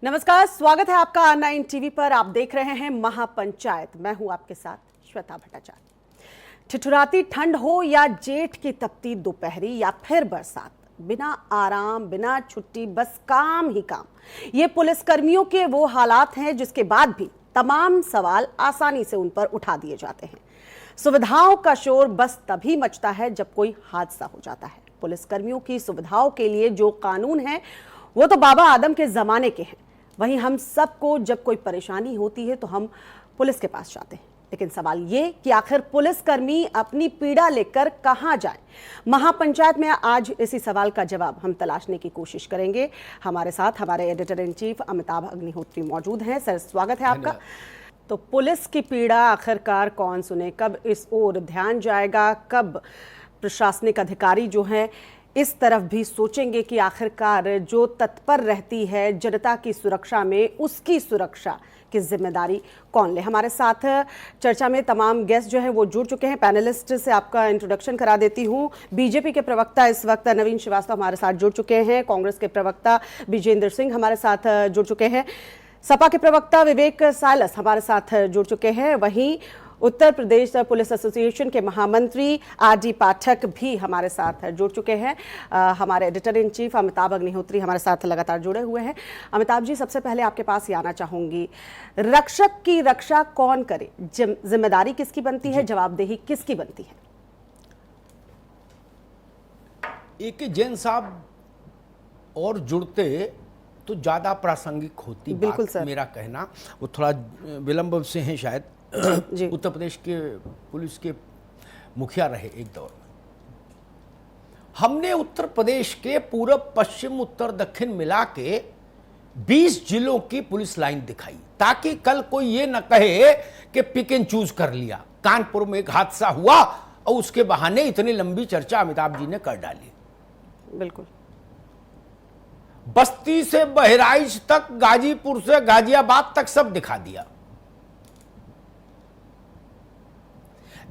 नमस्कार, स्वागत है आपका R9 टीवी पर। आप देख रहे हैं महापंचायत। मैं हूं आपके साथ श्वेता भट्टाचार्य। ठिठुराती ठंड हो या जेठ की तपती दोपहरी या फिर बरसात, बिना आराम बिना छुट्टी बस काम ही काम, ये पुलिसकर्मियों के वो हालात हैं जिसके बाद भी तमाम सवाल आसानी से उन पर उठा दिए जाते हैं। सुविधाओं का शोर बस तभी मचता है जब कोई हादसा हो जाता है। पुलिसकर्मियों की सुविधाओं के लिए जो कानून है वो तो बाबा आदम के जमाने के हैं। वहीं हम सबको जब कोई परेशानी होती है तो हम पुलिस के पास जाते हैं, लेकिन सवाल ये कि आखिर पुलिसकर्मी अपनी पीड़ा लेकर कहां जाएं। महापंचायत में आज इसी सवाल का जवाब हम तलाशने की कोशिश करेंगे। हमारे साथ हमारे editor in chief Amitabh Agnihotri मौजूद हैं। सर, स्वागत है आपका। तो पुलिस की पीड़ा आखिरकार कौन सुने, कब इस ओर ध्यान जाएगा, कब प्रशासनिक अधिकारी जो हैं इस तरफ भी सोचेंगे कि आखिरकार जो तत्पर रहती है जनता की सुरक्षा में, उसकी सुरक्षा की जिम्मेदारी कौन ले। हमारे साथ चर्चा में तमाम गेस्ट जो हैं वो जुड़ चुके हैं। पैनलिस्ट से आपका इंट्रोडक्शन करा देती हूं। बीजेपी के प्रवक्ता इस वक्त नवीन श्रीवास्तव हमारे साथ जुड़ चुके हैं। कांग्रेस के प्रवक्ता विजेंद्र सिंह हमारे साथ जुड़ चुके हैं। सपा के प्रवक्ता विवेक सायलस हमारे साथ जुड़ चुके हैं। वहीं उत्तर प्रदेश पुलिस एसोसिएशन के महामंत्री आरडी पाठक भी हमारे साथ जुड़ चुके हैं। हमारे editor in chief Amitabh Agnihotri हमारे साथ लगातार जुड़े हुए हैं। अमिताभ जी, सबसे पहले आपके पास ही आना चाहूंगी। रक्षक की रक्षा कौन करे, जिम्मेदारी किसकी बनती है, जवाबदेही किसकी बनती है? एक जैन साहब और जुड़ते तो ज्यादा प्रासंगिक होती। बिल्कुल बात सर। मेरा कहना वो थोड़ा विलंब से हैं शायद। उत्तर प्रदेश के पुलिस के मुखिया रहे एक दौर में। हमने उत्तर प्रदेश के पूरब पश्चिम उत्तर दक्षिण मिला के 20 जिलों की पुलिस लाइन दिखाई, ताकि कल कोई ये न कहे कि पिक एंड चूज कर लिया। कानपुर में एक हादसा हुआ और उसके बहाने इतनी लंबी चर्चा अमिताभ जी ने कर डाली। बिल्कुल। बस्ती से बहराइच तक, गाजीपुर से गाजियाबाद तक सब दिखा दिया।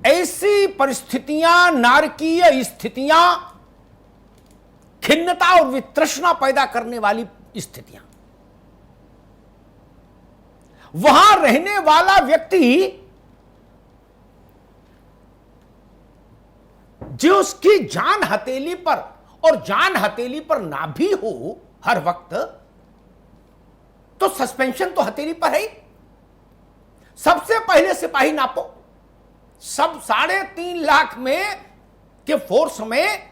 ऐसी परिस्थितियां, नारकीय स्थितियां, खिन्नता और वितृष्णा पैदा करने वाली स्थितियां, वहां रहने वाला व्यक्ति जो उसकी जान हथेली पर, और जान हथेली पर ना भी हो हर वक्त, तो सस्पेंशन तो हथेली पर है ही। सबसे पहले सिपाही नापो। सब 3.5 लाख में के फोर्स में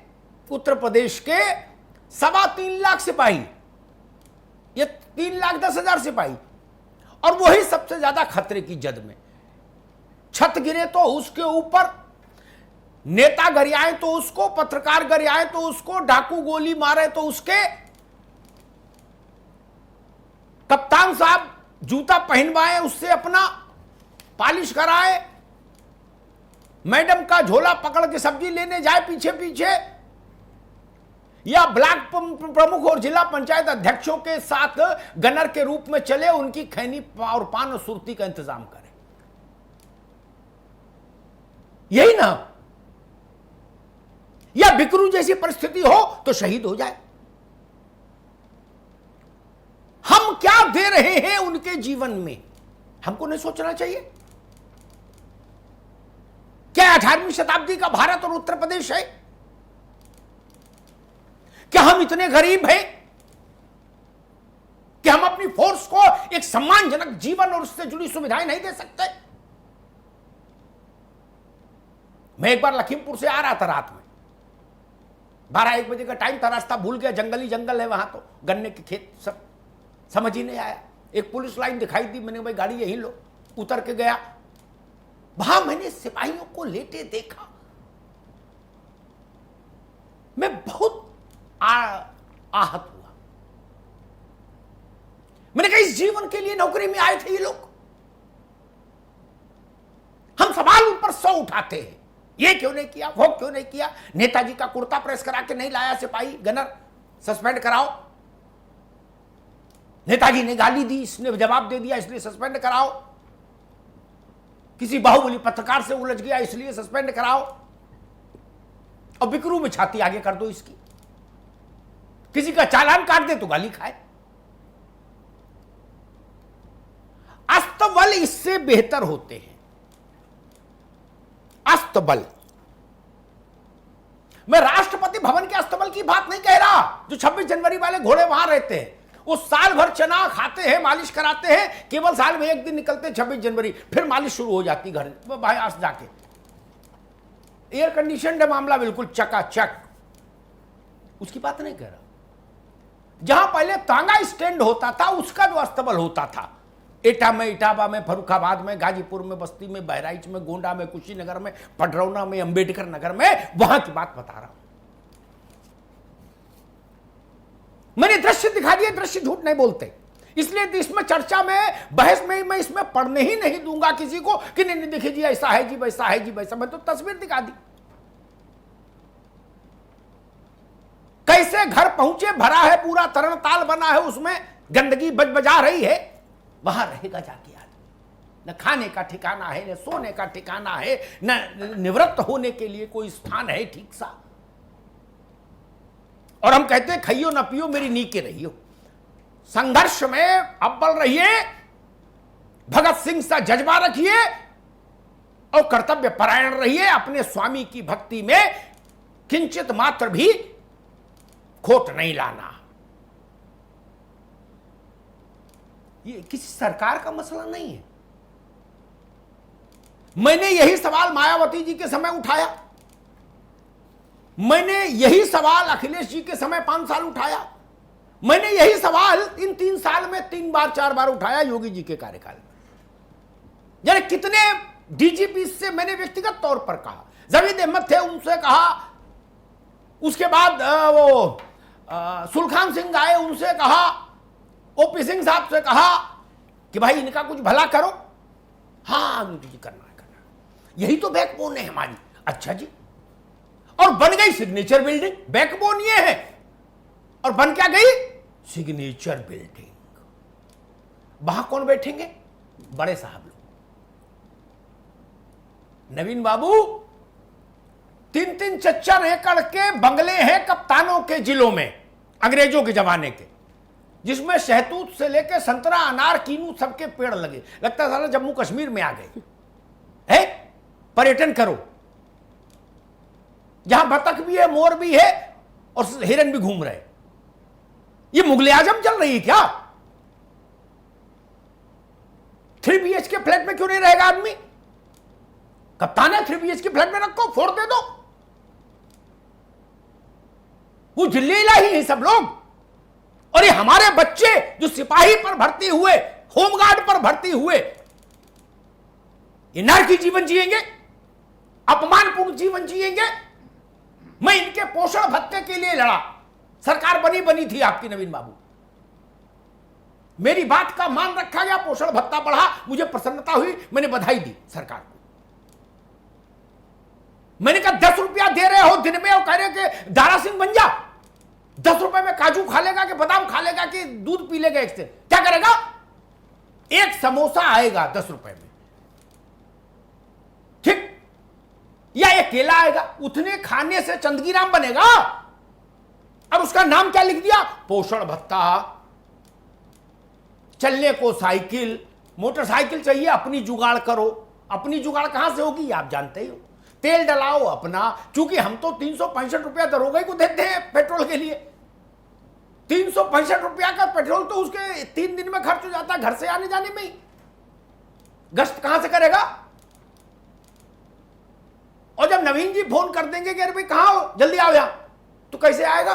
उत्तर प्रदेश के 3.25 लाख सिपाही, ये 3,10,000 सिपाही, और वही सबसे ज्यादा खतरे की जद में। छत गिरे तो उसके ऊपर, नेता गरियाए तो उसको, पत्रकार गरियाए तो उसको, डाकू गोली मारे तो उसके, कप्तान साहब जूता पहनवाए उससे अपना, पॉलिश कराए, मैडम का झोला पकड़ के सब्जी लेने जाए पीछे पीछे, या ब्लॉक प्रमुख और जिला पंचायत अध्यक्षों के साथ गनर के रूप में चले, उनकी खैनी और पान और सुर्ती का इंतजाम करे। यही ना, या बिकरू जैसी परिस्थिति हो तो शहीद हो जाए। हम क्या दे रहे हैं उनके जीवन में, हमको नहीं सोचना चाहिए? क्या 18वीं शताब्दी का भारत और उत्तर प्रदेश है? क्या हम इतने गरीब हैं कि हम अपनी फोर्स को एक सम्मानजनक जीवन और उससे जुड़ी सुविधाएं नहीं दे सकते? मैं एक बार लखीमपुर से आ रहा था रात में, 12-1 बजे का टाइम था, रास्ता भूल गया, जंगली जंगल है वहां, तो गन्ने के खेत, सब समझ ही नहीं आया। एक पुलिस लाइन दिखाई दी, मैंने भाई गाड़ी यहीं लो, उतर के गया। वहां मैंने सिपाहियों को लेटे देखा, मैं बहुत आहत हुआ। मैंने कहा इस जीवन के लिए नौकरी में आए थे ये लोग। हम सवाल उन पर 100 उठाते हैं, ये क्यों नहीं किया, वो क्यों नहीं किया, नेताजी का कुर्ता प्रेस करा के नहीं लाया सिपाही, गनर सस्पेंड कराओ, नेताजी ने गाली दी, इसने जवाब दे दिया इसलिए सस्पेंड कराओ, किसी बाहुबली पत्रकार से उलझ गया इसलिए सस्पेंड कराओ, और बिकरू में छाती आगे कर दो इसकी, किसी का चालान काट दे तो गाली खाए। अस्तबल इससे बेहतर होते हैं। अस्तबल, मैं राष्ट्रपति भवन के अस्तबल की बात नहीं कह रहा, जो 26 जनवरी वाले घोड़े वहां रहते हैं, उस साल भर चना खाते हैं, मालिश कराते हैं, केवल साल में एक दिन निकलते हैं 26 जनवरी, फिर मालिश शुरू हो जाती घर भाई आस जाके। एयर कंडीशनड मामला बिल्कुल चकाचक, उसकी बात नहीं कर रहा। जहां पहले तांगा स्टैंड होता था उसका जो अस्तबल होता था, एटा में, इटावा में, फर्रुखाबाद में, गाजीपुर में, बस्ती में, बहराइच में, गोंडा में, कुशीनगर में, पडरौना में, अंबेडकर नगर में, वहां की बात बता रहा हूं। मैंने दृश्य दिखा दिए, दृश्य झूठ नहीं बोलते, इसलिए इसमें चर्चा में, बहस में मैं इसमें पढ़ने ही नहीं दूंगा किसी को कि नहीं देखिए जी ऐसा है जी, वैसा है जी, वैसा। मैं तो तस्वीर दिखा दी, कैसे घर पहुंचे, भरा है पूरा, तरणताल बना है, उसमें गंदगी बजा रही है। वहां रहेगा जाके आदमी, न खाने का ठिकाना है, न सोने का ठिकाना है, न निवृत्त होने के लिए कोई स्थान है ठीक सा। और हम कहते हैं खाइयो ना पियो, मेरी नीके रहियो, संघर्ष में अव्वल रहिए, भगत सिंह सा जज्बा रखिए और कर्तव्य परायण रहिए। अपने स्वामी की भक्ति में किंचित मात्र भी खोट नहीं लाना। ये किसी सरकार का मसला नहीं है। मैंने यही सवाल मायावती जी के समय उठाया, मैंने यही सवाल अखिलेश जी के समय 5 साल उठाया, मैंने यही सवाल इन 3 साल में 3 बार 4 बार उठाया योगी जी के कार्यकाल में। यानी कितने डीजीपी से मैंने व्यक्तिगत तौर पर कहा, जावेद अहमद थे उनसे कहा, उसके बाद वो सुलखान सिंह आए उनसे कहा, ओपी सिंह साहब से कहा कि भाई इनका कुछ भला करो। हाँ जी करना है, करना है। यही तो बैकबोन है हमारी। अच्छा जी, और बन गई सिग्नेचर बिल्डिंग, बैकबोन ये है, और बन क्या गई सिग्नेचर बिल्डिंग। वहां कौन बैठेंगे, बड़े साहब लोग। नवीन बाबू 3-3 4 एकड़ के बंगले हैं कप्तानों के जिलों में, अंग्रेजों के जमाने के, जिसमें शहतूत से लेकर संतरा, अनार, कीनू सबके पेड़ लगे। लगता था जम्मू कश्मीर में आ गए है। पर्यटन करो, जहां बतख भी है, मोर भी है और हिरन भी घूम रहे। ये मुगले आजम चल रही है क्या? 3 BHK फ्लैट में क्यों नहीं रहेगा आदमी? कप्तान है, 3 BHK फ्लैट में रखो, फोड़ दे दो। वो जिले इलाही है सब लोग। और ये हमारे बच्चे जो सिपाही पर भर्ती हुए, होमगार्ड पर भर्ती हुए, ये नरकी जीवन जिएंगे, अपमानपूर्ण जीवन जिएंगे। मैं इनके पोषण भत्ते के लिए लड़ा, सरकार बनी थी आपकी नवीन बाबू, मेरी बात का मान रखा गया, पोषण भत्ता बढ़ा, मुझे प्रसन्नता हुई, मैंने बधाई दी सरकार को। मैंने कहा 10 रुपया दे रहे हो दिन में और कह रहे कि दारा सिंह बन जा, 10 रुपए में काजू खा लेगा कि बादाम खा लेगा कि दूध पी लेगा, एक से क्या करेगा? एक समोसा आएगा 10 रुपए में, ठीक, या एक केला आएगा, उतने खाने से चंदगीराम बनेगा। अब उसका नाम क्या लिख दिया? पोषण भत्ता। चलने को साइकिल, मोटरसाइकिल चाहिए, अपनी जुगाड़ करो। अपनी जुगाड़ कहां से होगी आप जानते ही हो। तेल डलाओ अपना, क्योंकि हम तो 365 रुपया दरोगा को देते हैं पेट्रोल के लिए। 365 रुपया का पेट्रोल तो उसके 3 दिन में खर्च हो जाता है, घर से आने जाने में ही। गश्त कहां से करेगा? और जब नवीन जी फोन कर देंगे कि अरे भाई कहां हो, जल्दी आओ यहां, तो कैसे आएगा?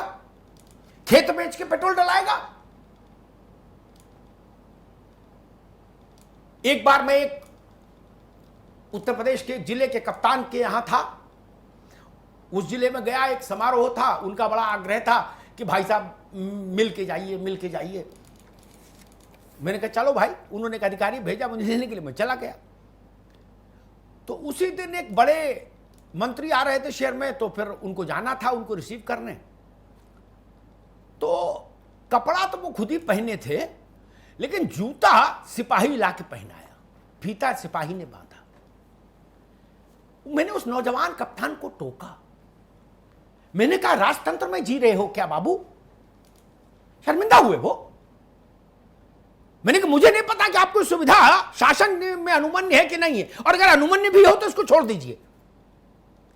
खेत बेच के पेट्रोल डलाएगा। एक बार मैं एक उत्तर प्रदेश के जिले के कप्तान के यहां था, उस जिले में गया, एक समारोह था, उनका बड़ा आग्रह था कि भाई साहब मिल के जाइए, मिल के जाइए। मैंने कहा चलो भाई, उन्होंने एक अधिकारी भेजा मुझे लेने के लिए, मैं चला गया। तो उसी दिन एक बड़े मंत्री आ रहे थे शहर में, तो फिर उनको जाना था उनको रिसीव करने। तो कपड़ा तो वो खुद ही पहने थे, लेकिन जूता सिपाही ला के पहनाया, फीता सिपाही ने बांधा। मैंने उस नौजवान कप्तान को टोका, मैंने कहा राजतंत्र में जी रहे हो क्या बाबू? शर्मिंदा हुए वो। मैंने कहा मुझे नहीं पता कि आपको सुविधा शासन में अनुमन्य है कि नहीं है, और अगर अनुमन्य भी हो तो इसको छोड़ दीजिए।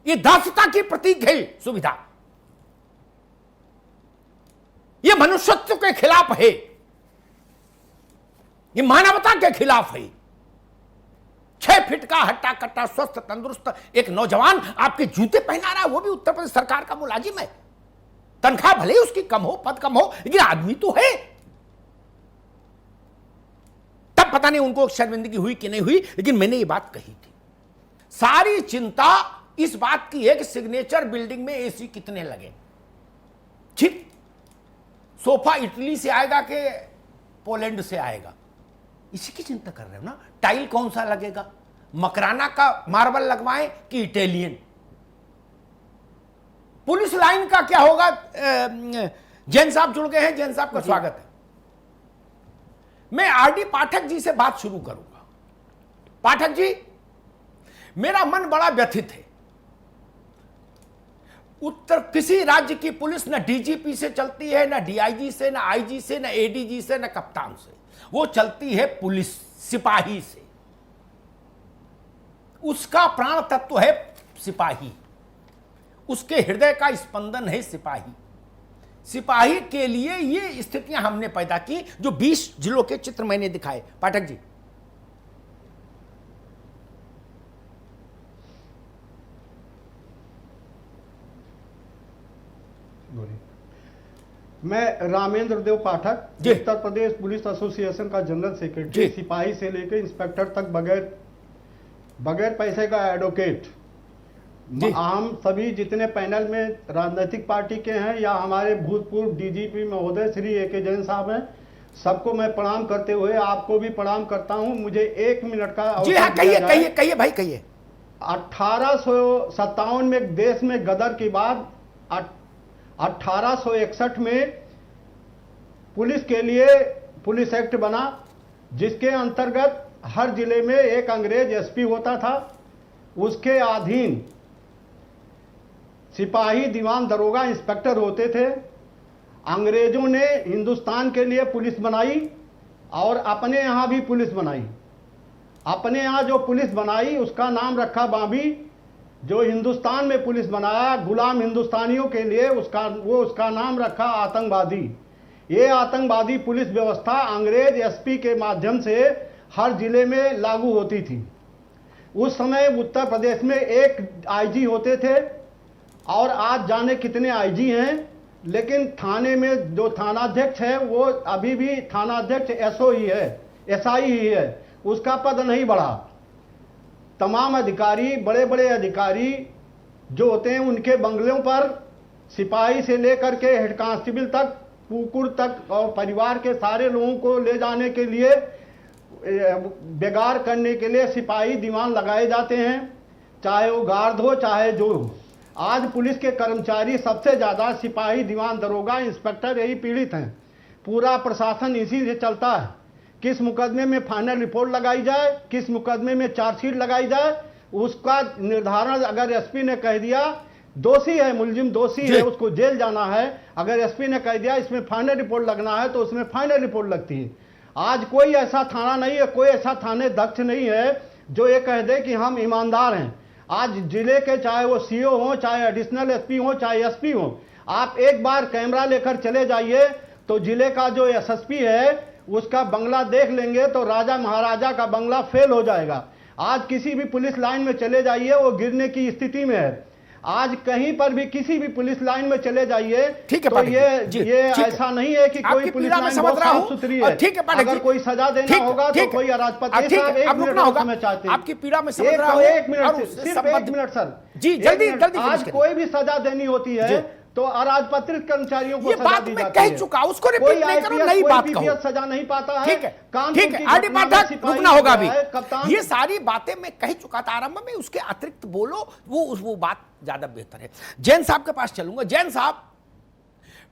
ये दासता की प्रतीक है सुविधा, ये मनुष्यत्व के खिलाफ है, ये मानवता के खिलाफ है। 6 फीट का हट्टा कट्टा स्वस्थ तंदुरुस्त एक नौजवान आपके जूते पहना रहा है, वो भी उत्तर प्रदेश सरकार का मुलाजिम है। तनख्वाह भले उसकी कम हो, पद कम हो, लेकिन आदमी तो है। तब पता नहीं उनको शर्मिंदगी हुई कि नहीं हुई, लेकिन मैंने ये बात कही थी। सारी चिंता इस बात की है कि सिग्नेचर बिल्डिंग में एसी कितने लगे। ठीक, सोफा इटली से आएगा कि पोलैंड से आएगा, इसी की चिंता कर रहे हो ना। टाइल कौन सा लगेगा, मकराना का मार्बल लगवाएं कि इटालियन। पुलिस लाइन का क्या होगा। जैन साहब जुड़ गए हैं, जैन साहब का स्वागत है। मैं आरडी पाठक जी से बात शुरू करूंगा। पाठक जी, मेरा मन बड़ा व्यथित है। उत्तर किसी राज्य की पुलिस न डीजीपी से चलती है, न डीआईजी से, न आईजी से, न एडीजी से, न कप्तान से। वो चलती है पुलिस सिपाही से। उसका प्राण तत्व है सिपाही, उसके हृदय का स्पंदन है सिपाही। सिपाही के लिए ये स्थितियां हमने पैदा की, जो 20 जिलों के चित्र मैंने दिखाए। पाठक जी, मैं रामेंद्र देव पाठक, जी। उत्तर प्रदेश पुलिस एसोसिएशन का जनरल सेक्रेटरी, जी। सिपाही से लेकर इंस्पेक्टर तक बगैर पैसे का एडवोकेट। जी। हम सभी जितने पैनल में राजनीतिक पार्टी के हैं या हमारे भूतपूर्व डीजीपी महोदय श्री ए के जैन साहब हैं, सबको मैं प्रणाम करते हुए आपको भी प्रणाम करता हूं। मुझे 1 मिनट का जी हाँ, कहिए भाई कहिए। 1857 में देश में गदर के बाद 1861 में पुलिस के लिए पुलिस एक्ट बना, जिसके अंतर्गत हर जिले में एक अंग्रेज एसपी होता था। उसके अधीन सिपाही, दीवान, दरोगा, इंस्पेक्टर होते थे। अंग्रेजों ने हिंदुस्तान के लिए पुलिस बनाई और अपने यहाँ भी पुलिस बनाई। अपने यहाँ जो पुलिस बनाई उसका नाम रखा बाबी। जो हिंदुस्तान में पुलिस बनाया गुलाम हिंदुस्तानियों के लिए, उसका नाम रखा आतंकवादी। ये आतंकवादी पुलिस व्यवस्था अंग्रेज एसपी के माध्यम से हर जिले में लागू होती थी। उस समय उत्तर प्रदेश में एक आईजी होते थे और आज जाने कितने आईजी हैं, लेकिन थाने में जो थानाध्यक्ष है वो अभी भी थानाध्यक्ष एसओ ही है, एसआई ही है, उसका पद नहीं बढ़ा। तमाम अधिकारी, बड़े बड़े अधिकारी जो होते हैं, उनके बंगलों पर सिपाही से लेकर के हेड कांस्टेबल तक, कुकुर तक और परिवार के सारे लोगों को ले जाने के लिए, बेगार करने के लिए सिपाही दीवान लगाए जाते हैं, चाहे वो गार्ड हो चाहे जो हो। आज पुलिस के कर्मचारी सबसे ज्यादा सिपाही, दीवान, दरोगा, इंस्पेक्टर यही पीड़ित हैं। पूरा प्रशासन इसी से चलता है। किस मुकदमे में फाइनल रिपोर्ट लगाई जाए, किस मुकदमे में चार्जशीट लगाई जाए, उसका निर्धारण अगर एसपी ने कह दिया दोषी है, मुलजिम दोषी है, उसको जेल जाना है, अगर एसपी ने कह दिया इसमें फाइनल रिपोर्ट लगना है तो उसमें फाइनल रिपोर्ट लगती है। आज कोई ऐसा थाना नहीं है, कोई ऐसा थाने दक्ष नहीं है जो ये कह दे कि हम ईमानदार हैं। आज जिले के चाहे वो सीओ हो, चाहे एडिशनल एसपी हो, चाहे एसपी हो, आप एक बार कैमरा लेकर चले जाइए तो जिले का जो एसएसपी है उसका बंगला देख लेंगे तो राजा महाराजा का बंगला फेल हो जाएगा। आज किसी भी पुलिस लाइन में चले जाइए, वो गिरने की स्थिति में है। आज कहीं पर भी किसी भी पुलिस लाइन में चले जाइए तो ये ऐसा नहीं है कि कोई पुलिस लाइन बहुत साफ सुथरी है। ठीक है, अगर कोई सजा देना होगा तो कोई अराजपति। आपकी पीड़ा में समझ रहा हूं। एक मिनट, सिर्फ 1 मिनट सर जी, जल्दी। आज कोई भी सजा देनी होती है तो अराजपत्रित कर्मचारियों को सजा दी जाती कह चुका, उसको रिपीट नहीं करो, नई बात कहो। सजा नहीं पाता है। ठीक है, आरडी पाठक रुकना होगा अभी। ये सारी बातें मैं कह चुका था आरंभ में, उसके अतिरिक्त बोलो, वो बात ज्यादा बेहतर है। जैन साहब के पास चलूंगा। जैन साहब,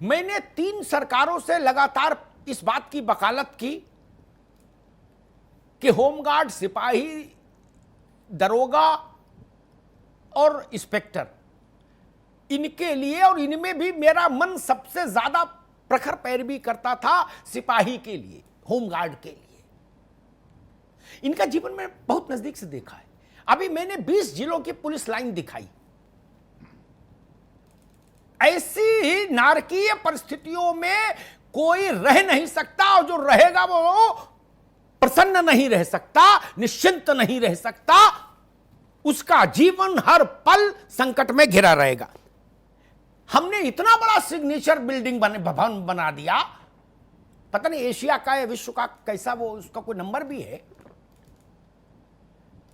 मैंने 3 सरकारों से लगातार इस बात की वकालत की कि होमगार्ड, सिपाही, दरोगा और इंस्पेक्टर, इनके लिए, और इनमें भी मेरा मन सबसे ज्यादा प्रखर पैरवी करता था सिपाही के लिए। होमगार्ड के लिए। इनका जीवन में बहुत नजदीक से देखा है। अभी मैंने 20 जिलों की पुलिस लाइन दिखाई। ऐसी ही नारकीय परिस्थितियों में कोई रह नहीं सकता, और जो रहेगा वो प्रसन्न नहीं रह सकता, निश्चिंत नहीं रह सकता। उसका जीवन हर पल संकट में घिरा रहेगा। हमने इतना बड़ा सिग्नेचर बिल्डिंग भवन बना दिया, पता नहीं एशिया का या विश्व का कैसा, वो उसका कोई नंबर भी है।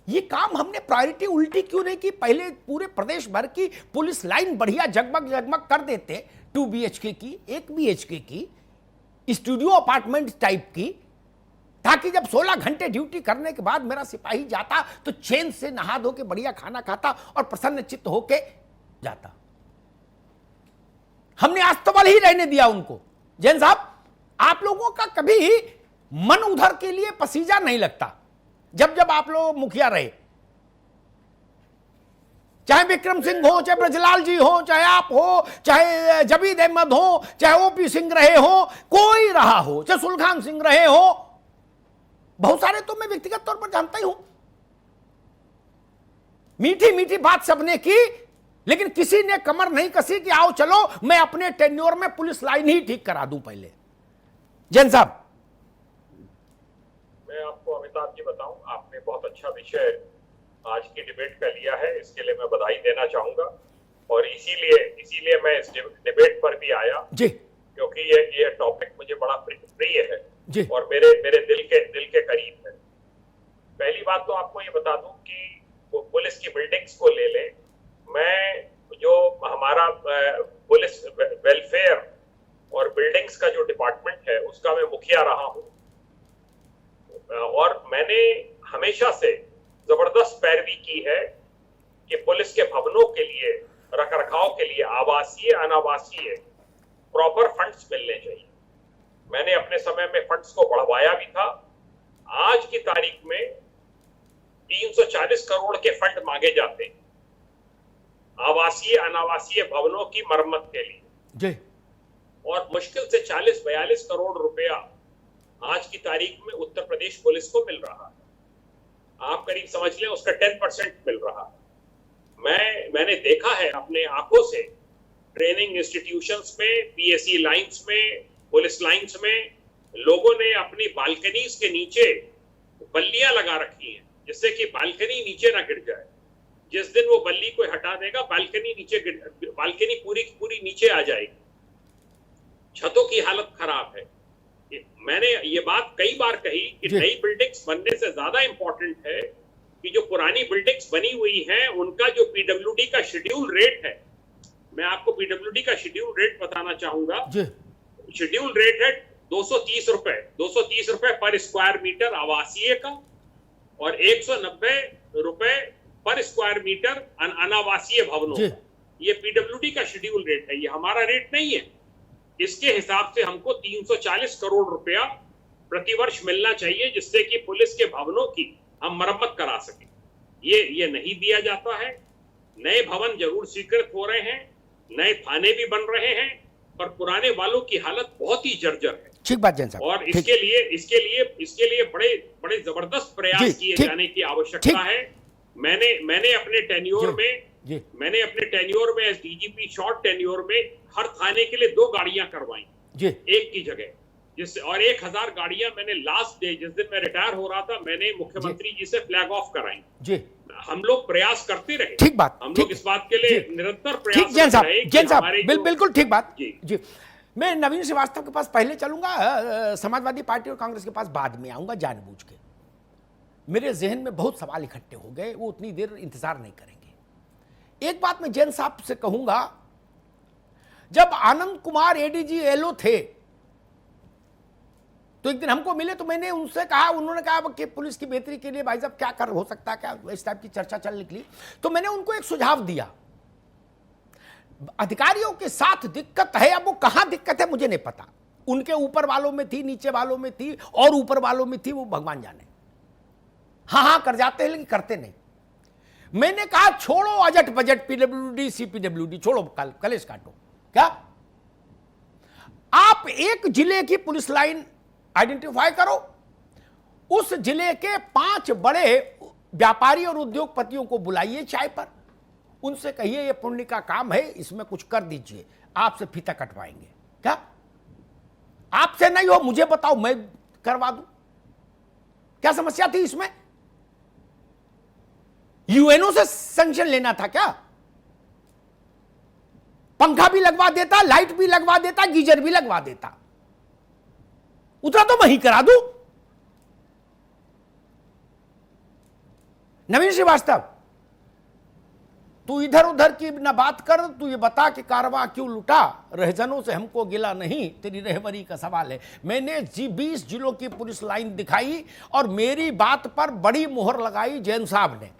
ये काम हमने प्रायोरिटी उल्टी क्यों नहीं की? पहले पूरे प्रदेश भर की पुलिस लाइन बढ़िया जगमग जगमग कर देते, 2 BHK की, 1 BHK की, स्टूडियो अपार्टमेंट टाइप की, ताकि जब 16 घंटे ड्यूटी करने के बाद मेरा सिपाही जाता तो चैन से नहा धो के बढ़िया खाना खाता और प्रसन्न चित्त होके जाता। हमने अस्तबल ही रहने दिया उनको। जैन साहब, आप लोगों का कभी मन उधर के लिए पसीजा नहीं लगता। जब जब आप लोग मुखिया रहे, चाहे विक्रम सिंह हो, चाहे ब्रजलाल जी हो, चाहे आप हो, चाहे जबीद अहमद हो, चाहे OP सिंह रहे हो, कोई रहा हो, चाहे सुलखान सिंह रहे हो, बहुत सारे तो मैं व्यक्तिगत तौर पर जानता ही हूं। मीठी मीठी बात सबने की, लेकिन किसी ने कमर नहीं कसी कि आओ चलो मैं अपने टेन्योर में पुलिस लाइन ही ठीक करा दूं पहले। जैन साहब, मैं आपको अमिताभ जी बताऊं, आपने बहुत अच्छा विषय आज की डिबेट का लिया है, इसके लिए मैं बधाई देना चाहूंगा। और इसीलिए मैं इस डिबेट पर भी आया जी, क्योंकि ये टॉपिक मुझे बड़ा प्रिय है जी, और मेरे दिल के करीब है। पहली बात तो आपको ये बता दूं कि वो पुलिस की बिल्डिंग्स को ले लें, मैं जो हमारा पुलिस वेलफेयर और बिल्डिंग्स का जो डिपार्टमेंट है उसका मैं मुखिया रहा हूं, और मैंने हमेशा से जबरदस्त पैरवी की है कि पुलिस के भवनों के लिए, रखरखाव के लिए आवासीय अनावासीय प्रॉपर फंड्स मिलने चाहिए। मैंने अपने समय में फंड्स को बढ़वाया भी था। आज की तारीख में 340 करोड़ के फंड मांगे जाते हैं आवासीय अनावासीय भवनों की मरम्मत के लिए जी, और मुश्किल से 40-42 करोड़ रुपया आज की तारीख में उत्तर प्रदेश पुलिस को मिल रहा है। आप करीब समझ लें उसका 10% मिल रहा है। मैंने देखा है अपने आंखों से, ट्रेनिंग इंस्टीट्यूशंस में, PSC लाइंस में, पुलिस लाइंस में लोगों ने अपनी बालकनीज के नीचे बल्लियां लगा रखी हैं, जिससे कि बालकनी नीचे ना गिर जाए। जिस दिन वो बल्ली को हटा देगा, बालकनी पूरी नीचे आ जाएगी। छतों की हालत खराब है। मैंने ये बात कई बार कही कि नई बिल्डिंग्स बनने से ज्यादा इंपॉर्टेंट है कि जो पुरानी बिल्डिंग्स बनी हुई हैं उनका जो PWD का शेड्यूल रेट है, मैं आपको PWD का शेड्यूल रेट बताना चाहूंगा। शेड्यूल रेट है 230 रुपए पर स्क्वायर मीटर आवासीय का और 190 रुपए पर स्क्वायर मीटर अनावासीय भवनों का। ये PWD का शेड्यूल रेट है, ये हमारा रेट नहीं है। इसके हिसाब से हमको 340 करोड़ रुपया प्रतिवर्ष मिलना चाहिए, जिससे कि पुलिस के भवनों की हम मरम्मत करा सकें। ये नहीं दिया जाता है। नए भवन जरूर स्वीकृत हो रहे हैं, नए थाने भी बन रहे हैं, पर पुराने वालों की हालत बहुत ही जर्जर है। ठीक बात जैन साहब। और इसके लिए बड़े जबरदस्त प्रयास किए जाने की आवश्यकता है। मैंने अपने टेन्योर में एज DGP शॉर्ट टेन्योर में हर थाने के लिए 2 गाड़ियां करवाई एक की जगह, जिससे और 1000 गाड़ियां मैंने लास्ट डे जिस दिन मैं रिटायर हो रहा था मैंने मुख्यमंत्री जी से फ्लैग ऑफ कराई। हम लोग प्रयास करते रहे। ठीक बात, हम लोग इस बात के लिए निरंतर प्रयास जैन साहब बिल्कुल ठीक बात जी। मैं नवीन श्रीवास्तव के पास पहले चलूंगा, समाजवादी पार्टी और कांग्रेस के पास बाद में आऊंगा जानबूझ के। मेरे जहन में बहुत सवाल इकट्ठे हो गए, वो उतनी देर इंतजार नहीं करेंगे। एक बात मैं जैन साहब से कहूंगा, जब आनंद कुमार ADG LO थे तो एक दिन हमको मिले तो मैंने उनसे कहा, उन्होंने कहा कि पुलिस की बेहतरी के लिए भाई साहब क्या कर हो सकता है, क्या इस टाइप की चर्चा चल निकली। तो मैंने उनको एक सुझाव दिया, अधिकारियों के साथ दिक्कत है, अब वो कहां दिक्कत है मुझे नहीं पता, उनके ऊपर वालों में थी, नीचे वालों में थी और ऊपर वालों में थी, वो भगवान जाने। हाँ करते हैं लेकिन करते नहीं। मैंने कहा छोड़ो अजट बजट PWD CPWD छोड़ो, कलेश काटो। क्या आप एक जिले की पुलिस लाइन आइडेंटिफाई करो, उस जिले के 5 बड़े व्यापारी और उद्योगपतियों को बुलाइए चाय पर, उनसे कहिए ये पुण्य का काम है, इसमें कुछ कर दीजिए, आपसे फीता कटवाएंगे। क्या आपसे नहीं हो, मुझे बताओ, मैं करवा दूं। क्या समस्या थी इसमें? यूएनओ से सैंक्शन लेना था क्या? पंखा भी लगवा देता, लाइट भी लगवा देता, गीजर भी लगवा देता, उतना तो मैं ही करा दूं। नवीन श्रीवास्तव, तू इधर उधर की न बात कर, तू ये बता कि कारवां क्यों लुटा? रहजनों से हमको गिला नहीं, तेरी रहबरी का सवाल है। मैंने 20 जिलों की पुलिस लाइन दिखाई और मेरी बात पर बड़ी मोहर लगाई जैन साहब ने।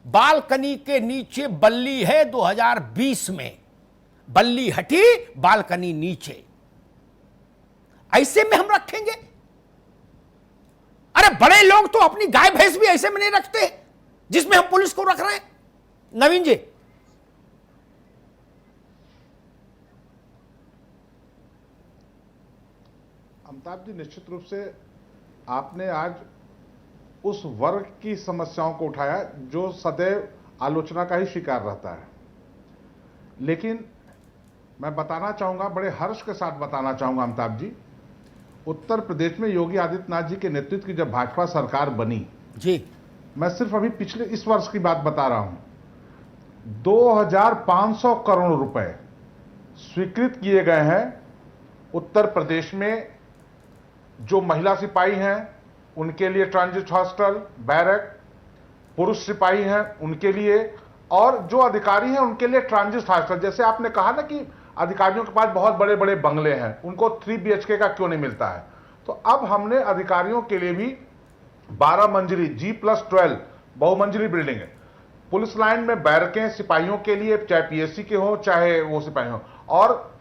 बालकनी के नीचे बल्ली है, 2020 में बल्ली हटी, बालकनी नीचे। ऐसे में हम रखेंगे? अरे बड़े लोग तो अपनी गाय भैंस भी ऐसे में नहीं रखते जिसमें हम पुलिस को रख रहे हैं। नवीन जी, अमिताभ जी, निश्चित रूप से आपने आज उस वर्ग की समस्याओं को उठाया जो सदैव आलोचना का ही शिकार रहता है। लेकिन मैं बताना चाहूंगा, बड़े हर्ष के साथ बताना चाहूंगा अमिताभ जी, उत्तर प्रदेश में योगी आदित्यनाथ जी के नेतृत्व की जब भाजपा सरकार बनी जी, मैं सिर्फ अभी पिछले इस वर्ष की बात बता रहा हूं, 2500 करोड़ रुपए स्वीकृत किए गए हैं उत्तर प्रदेश में। जो महिला सिपाही हैं उनके लिए ट्रांजिट हॉस्टल, बैरक, पुरुष सिपाही हैं उनके लिए, और जो अधिकारी हैं उनके लिए ट्रांजिट हॉस्टल। जैसे आपने कहा ना कि अधिकारियों के पास बहुत बड़े बड़े बंगले हैं, उनको 3 BHK का क्यों नहीं मिलता है, तो अब हमने अधिकारियों के लिए भी 12 मंजिली G+12 बहुमंजिली बिल्डिंग है। पुलिस लाइन में बैरकें सिपाहियों के लिए, चाहे PSC के हो चाहे वो सिपाही हो, और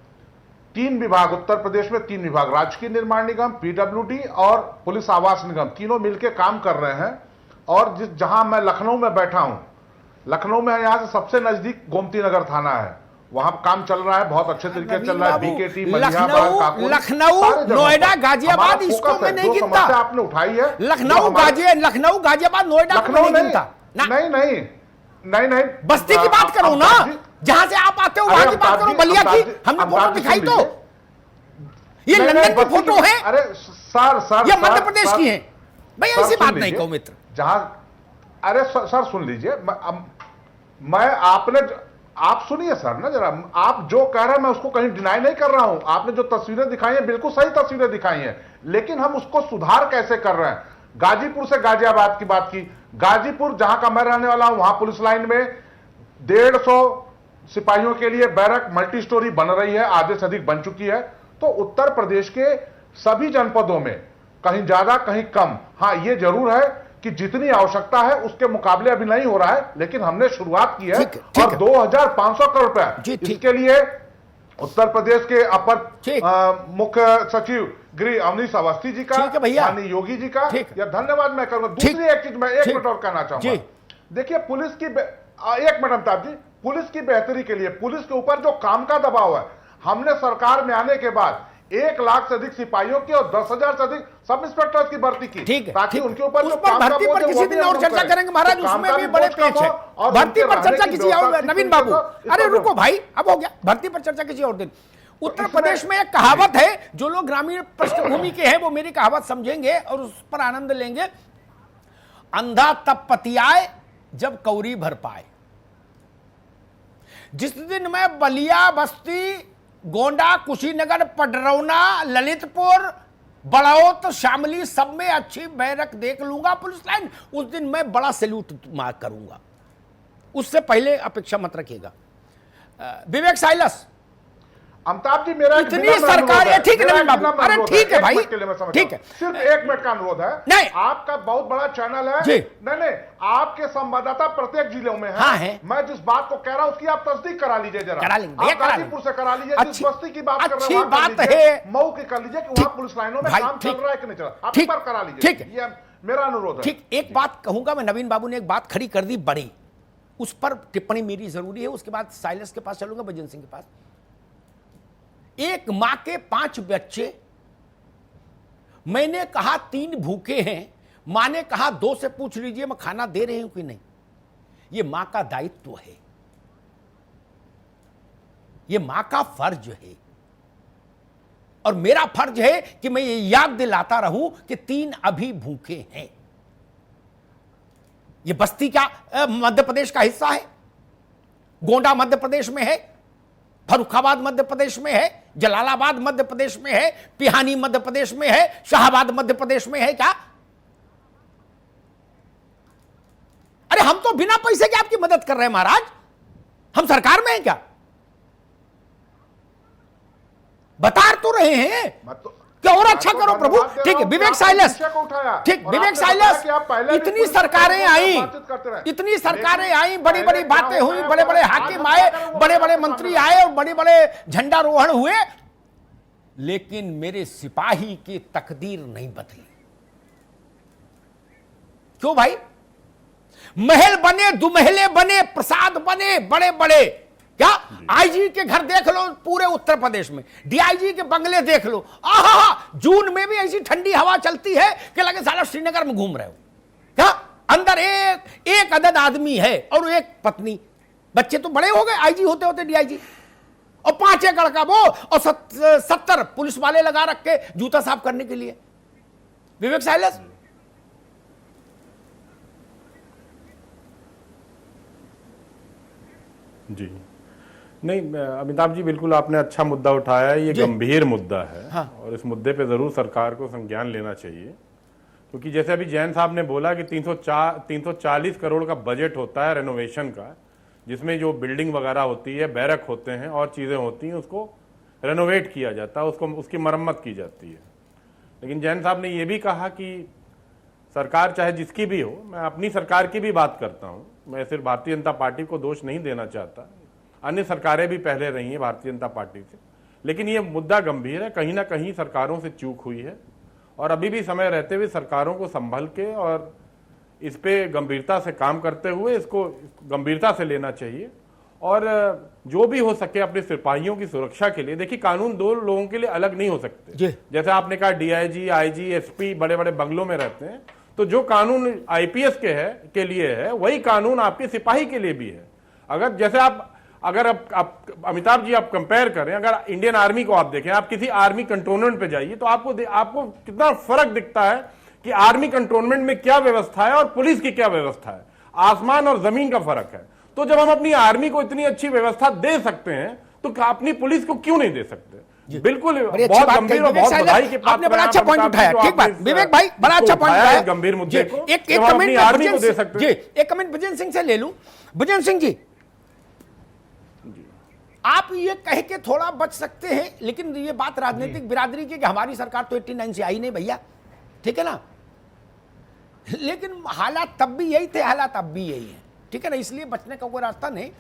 3 विभाग उत्तर प्रदेश में, 3 विभाग, राजकीय निर्माण निगम, PWD और पुलिस आवास निगम, तीनों मिलकर काम कर रहे हैं। और जहां मैं लखनऊ में बैठा हूं, लखनऊ में यहां से सबसे नजदीक गोमती नगर थाना है, वहां काम चल रहा है, बहुत अच्छे तरीके से चल रहा है। BKT, लखनऊ, नोएडा, गाजियाबाद, इसको मैं नहीं गिनता। आपने उठाई है लखनऊ, गाजियाबाद, नोएडा को नहीं गिनता। नहीं, बस्ती की बात करो ना, जहां से आप आते हो वहां की बात करो, बलिया की। हमने फोटो दिखाई तो, ये लंदन की फोटो है। अरे सर, ये मध्य प्रदेश की है भाई, ऐसी बात नहीं कहो मित्र। जहां, अरे सर सुन लीजिए, मैं आप सुनिए सर ना जरा, आप जो कह रहे हैं मैं उसको कहीं डिनाई नहीं कर रहा हूं। आपने जो तस्वीरें दिखाई हैं बिल्कुल सही तस्वीरें दिखाई हैं, लेकिन हम उसको सुधार कैसे कर रहे हैं। गाजीपुर से गाजियाबाद की बात की, गाजीपुर जहां का मैं रहने वाला हूं, वहां पुलिस लाइन में 150 सिपाहियों के लिए बैरक मल्टी स्टोरी बन रही है, आधे से अधिक बन चुकी है। तो उत्तर प्रदेश के सभी जनपदों में कहीं ज्यादा कहीं कम, हां ये जरूर है कि जितनी आवश्यकता है उसके मुकाबले अभी नहीं हो रहा है, लेकिन हमने शुरुआत की है। और 2500 करोड़ रुपए इसके लिए उत्तर प्रदेश के अपर मुख्य सचिव गृह अवनीश अवस्थी जी का, माननीय योगी जी का या धन्यवाद मैं करूंगा। दूसरी एक चीज मैं 1 मिनट और कहना चाहूंगा, देखिए पुलिस की 1 मिनट अमिताभ जी, पुलिस की बेहतरी के लिए, पुलिस के ऊपर जो काम का दबाव है, हमने सरकार में आने के बाद 1 लाख से अधिक सिपाहियों की और 10,000 से अधिक सब इंस्पेक्टर्स की भर्ती की, ताकि उनके ऊपर जो काम का भर्ती पर किसी दिन और चर्चा करेंगे महाराज, उसमें भी बड़े पेच है। भर्ती पर चर्चा किसी और, नवीन बाबू अरे रुको भाई, अब हो गया, भर्ती पर चर्चा किसी और दिन। उत्तर प्रदेश में एक कहावत है, जो लोग ग्रामीण पृष्ठभूमि के हैं वो मेरी कहावत समझेंगे और उस पर आनंद लेंगे। अंधा तब पतियाए जब कौरी भर पाए। जिस दिन मैं बलिया, बस्ती, गोंडा, कुशीनगर, पडरौना, ललितपुर, बड़ौत, शामली सब में अच्छी बैरक देख लूंगा पुलिस लाइन, उस दिन मैं बड़ा सैल्यूट मार्क करूंगा। उससे पहले अपेक्षा मत रखिएगा। विवेक साइलस, अमिताभ जी मेरा इतनी सरकार है, ठीक है नवीन बाबू, अरे ठीक है भाई, ठीक है, सिर्फ 1 मिनट का अनुरोध है। नहीं, आपका बहुत बड़ा चैनल है जी, नहीं, आपके संवाददाता प्रत्येक जिलों में है। हाँ है। मैं जिस बात को कह रहा हूं उसकी आप तस्दीक करा लीजिए जरा, करा लेंगे, आप गाजीपुर से करा लीजिए, जिस बस्ती की बात कर रहे अच्छी हैं बात है, मऊ की कर लीजिए कि वहां पुलिस लाइनों में काम चल रहा है कि नहीं चल रहा, आप एक बार करा लीजिए, ठीक है, ये मेरा अनुरोध है। ठीक, एक बात कहूंगा मैं, नवीन बाबू ने एक बात खड़ी कर दी बड़ी, उस पर टिप्पणी मेरी जरूरी है, उसके बाद साइलस के पास चलूंगा, बजन सिंह के पास। एक मां के 5 बच्चे, मैंने कहा 3 भूखे हैं, मां ने कहा 2 से पूछ लीजिए मैं खाना दे रही हूं कि नहीं। ये मां का दायित्व है, ये मां का फर्ज है, और मेरा फर्ज है कि मैं ये याद दिलाता रहूं कि 3 अभी भूखे हैं। ये बस्ती क्या मध्य प्रदेश का हिस्सा है? गोंडा मध्य प्रदेश में है, फर्रुखाबाद मध्य प्रदेश में है, जलालाबाद मध्य प्रदेश में है, पिहानी मध्य प्रदेश में है, शाहबाद मध्य प्रदेश में है क्या? अरे हम तो बिना पैसे के आपकी मदद कर रहे हैं महाराज, हम सरकार में हैं क्या? बता तो रहे हैं कि और अच्छा करो प्रभु। ठीक है विवेक साइलस, ठीक विवेक साइलस, इतनी सरकारें आई, इतनी सरकारें आई, बड़ी बड़ी बातें हुई, बड़े बड़े हाकिम आए, बड़े बड़े मंत्री आए और बड़े बड़े झंडारोहण हुए, लेकिन मेरे सिपाही की तकदीर नहीं बदली। क्यों भाई? महल बने, दुमहले बने, प्रसाद बने बड़े बड़े, क्या आईजी के घर देख लो पूरे उत्तर प्रदेश में, डीआईजी के बंगले देख लो, आहा जून में भी ऐसी ठंडी हवा चलती है कि लगे साला श्रीनगर में घूम रहे हो। क्या अंदर एक अदद आदमी है और एक पत्नी, बच्चे तो बड़े हो गए आईजी होते होते डीआईजी, और 5 एकड़ का वो, और 70 पुलिस वाले लगा रखे जूता साफ करने के लिए। विवेक साइलस, जी नहीं अमिताभ जी, बिल्कुल आपने अच्छा मुद्दा उठाया है, ये गंभीर मुद्दा है। हाँ। और इस मुद्दे पे जरूर सरकार को संज्ञान लेना चाहिए, क्योंकि जैसे अभी जैन साहब ने बोला कि 340 करोड़ का बजट होता है रेनोवेशन का, जिसमें जो बिल्डिंग वगैरह होती है, बैरक होते हैं और चीज़ें होती हैं, उसको रेनोवेट किया जाता है, उसकी मरम्मत की जाती है। लेकिन जैन साहब ने यह भी कहा कि सरकार चाहे जिसकी भी हो, मैं अपनी सरकार की भी बात करता हूँ, मैं सिर्फ भारतीय जनता पार्टी को दोष नहीं देना चाहता, अन्य सरकारें भी पहले रही हैं भारतीय जनता पार्टी से, लेकिन ये मुद्दा गंभीर है, कहीं ना कहीं सरकारों से चूक हुई है, और अभी भी समय रहते हुए सरकारों को संभल के और इस पे गंभीरता से काम करते हुए इसको गंभीरता से लेना चाहिए। और जो भी हो सके अपने सिपाहियों की सुरक्षा के लिए, देखिए कानून 2 लोगों के लिए अलग नहीं हो सकते। जैसे आपने कहा डीआईजी, आईजी, एसपी बड़े बड़े बंगलों में रहते हैं, तो जो कानून आईपीएस के लिए है वही कानून आपके सिपाही के लिए भी है। अगर जैसे अगर आप अमिताभ जी आप कंपेयर करें, अगर इंडियन आर्मी को आप देखें, आप किसी आर्मी कंटोनमेंट पे जाइए तो आपको कितना फर्क दिखता है कि आर्मी कंटोनमेंट में क्या व्यवस्था है और पुलिस की क्या व्यवस्था है, आसमान और जमीन का फर्क है। तो जब हम अपनी आर्मी को इतनी अच्छी व्यवस्था दे सकते हैं तो अपनी पुलिस को क्यों नहीं दे सकते? बिल्कुल बहुत गंभीर और बहुत बधाई के आपने बड़ा अच्छा पॉइंट उठाया। ठीक बात विवेक भाई, बड़ा अच्छा पॉइंट उठाया गंभीर मुद्दे को। एक कमेंट आर्मी को दे सकते हैं। एक कमेंट भजन सिंह से ले लूं। भजन सिंह जी, आप ये कह के थोड़ा बच सकते हैं, लेकिन ये बात राजनीतिक बिरादरी की कि हमारी सरकार तो 89 से आई नहीं भैया, ठीक है ना, लेकिन हालात तब भी यही थे, हालात अब भी यही है, ठीक है ना, इसलिए बचने का कोई रास्ता नहीं।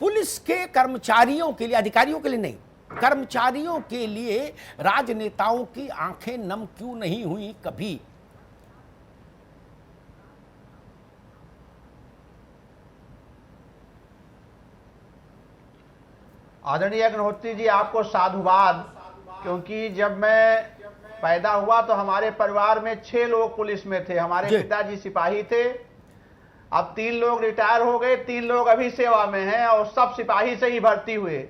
पुलिस के कर्मचारियों के लिए, अधिकारियों के लिए नहीं, कर्मचारियों के लिए राजनेताओं की आंखें नम क्यों नहीं हुई कभी? आदरणीय अग्निहोत्री जी, आपको साधुवाद, क्योंकि जब मैं पैदा हुआ तो हमारे परिवार में 6 लोग पुलिस में थे। हमारे पिताजी सिपाही थे, अब 3 लोग रिटायर हो गए, 3 लोग अभी सेवा में हैं और सब सिपाही से ही भर्ती हुए।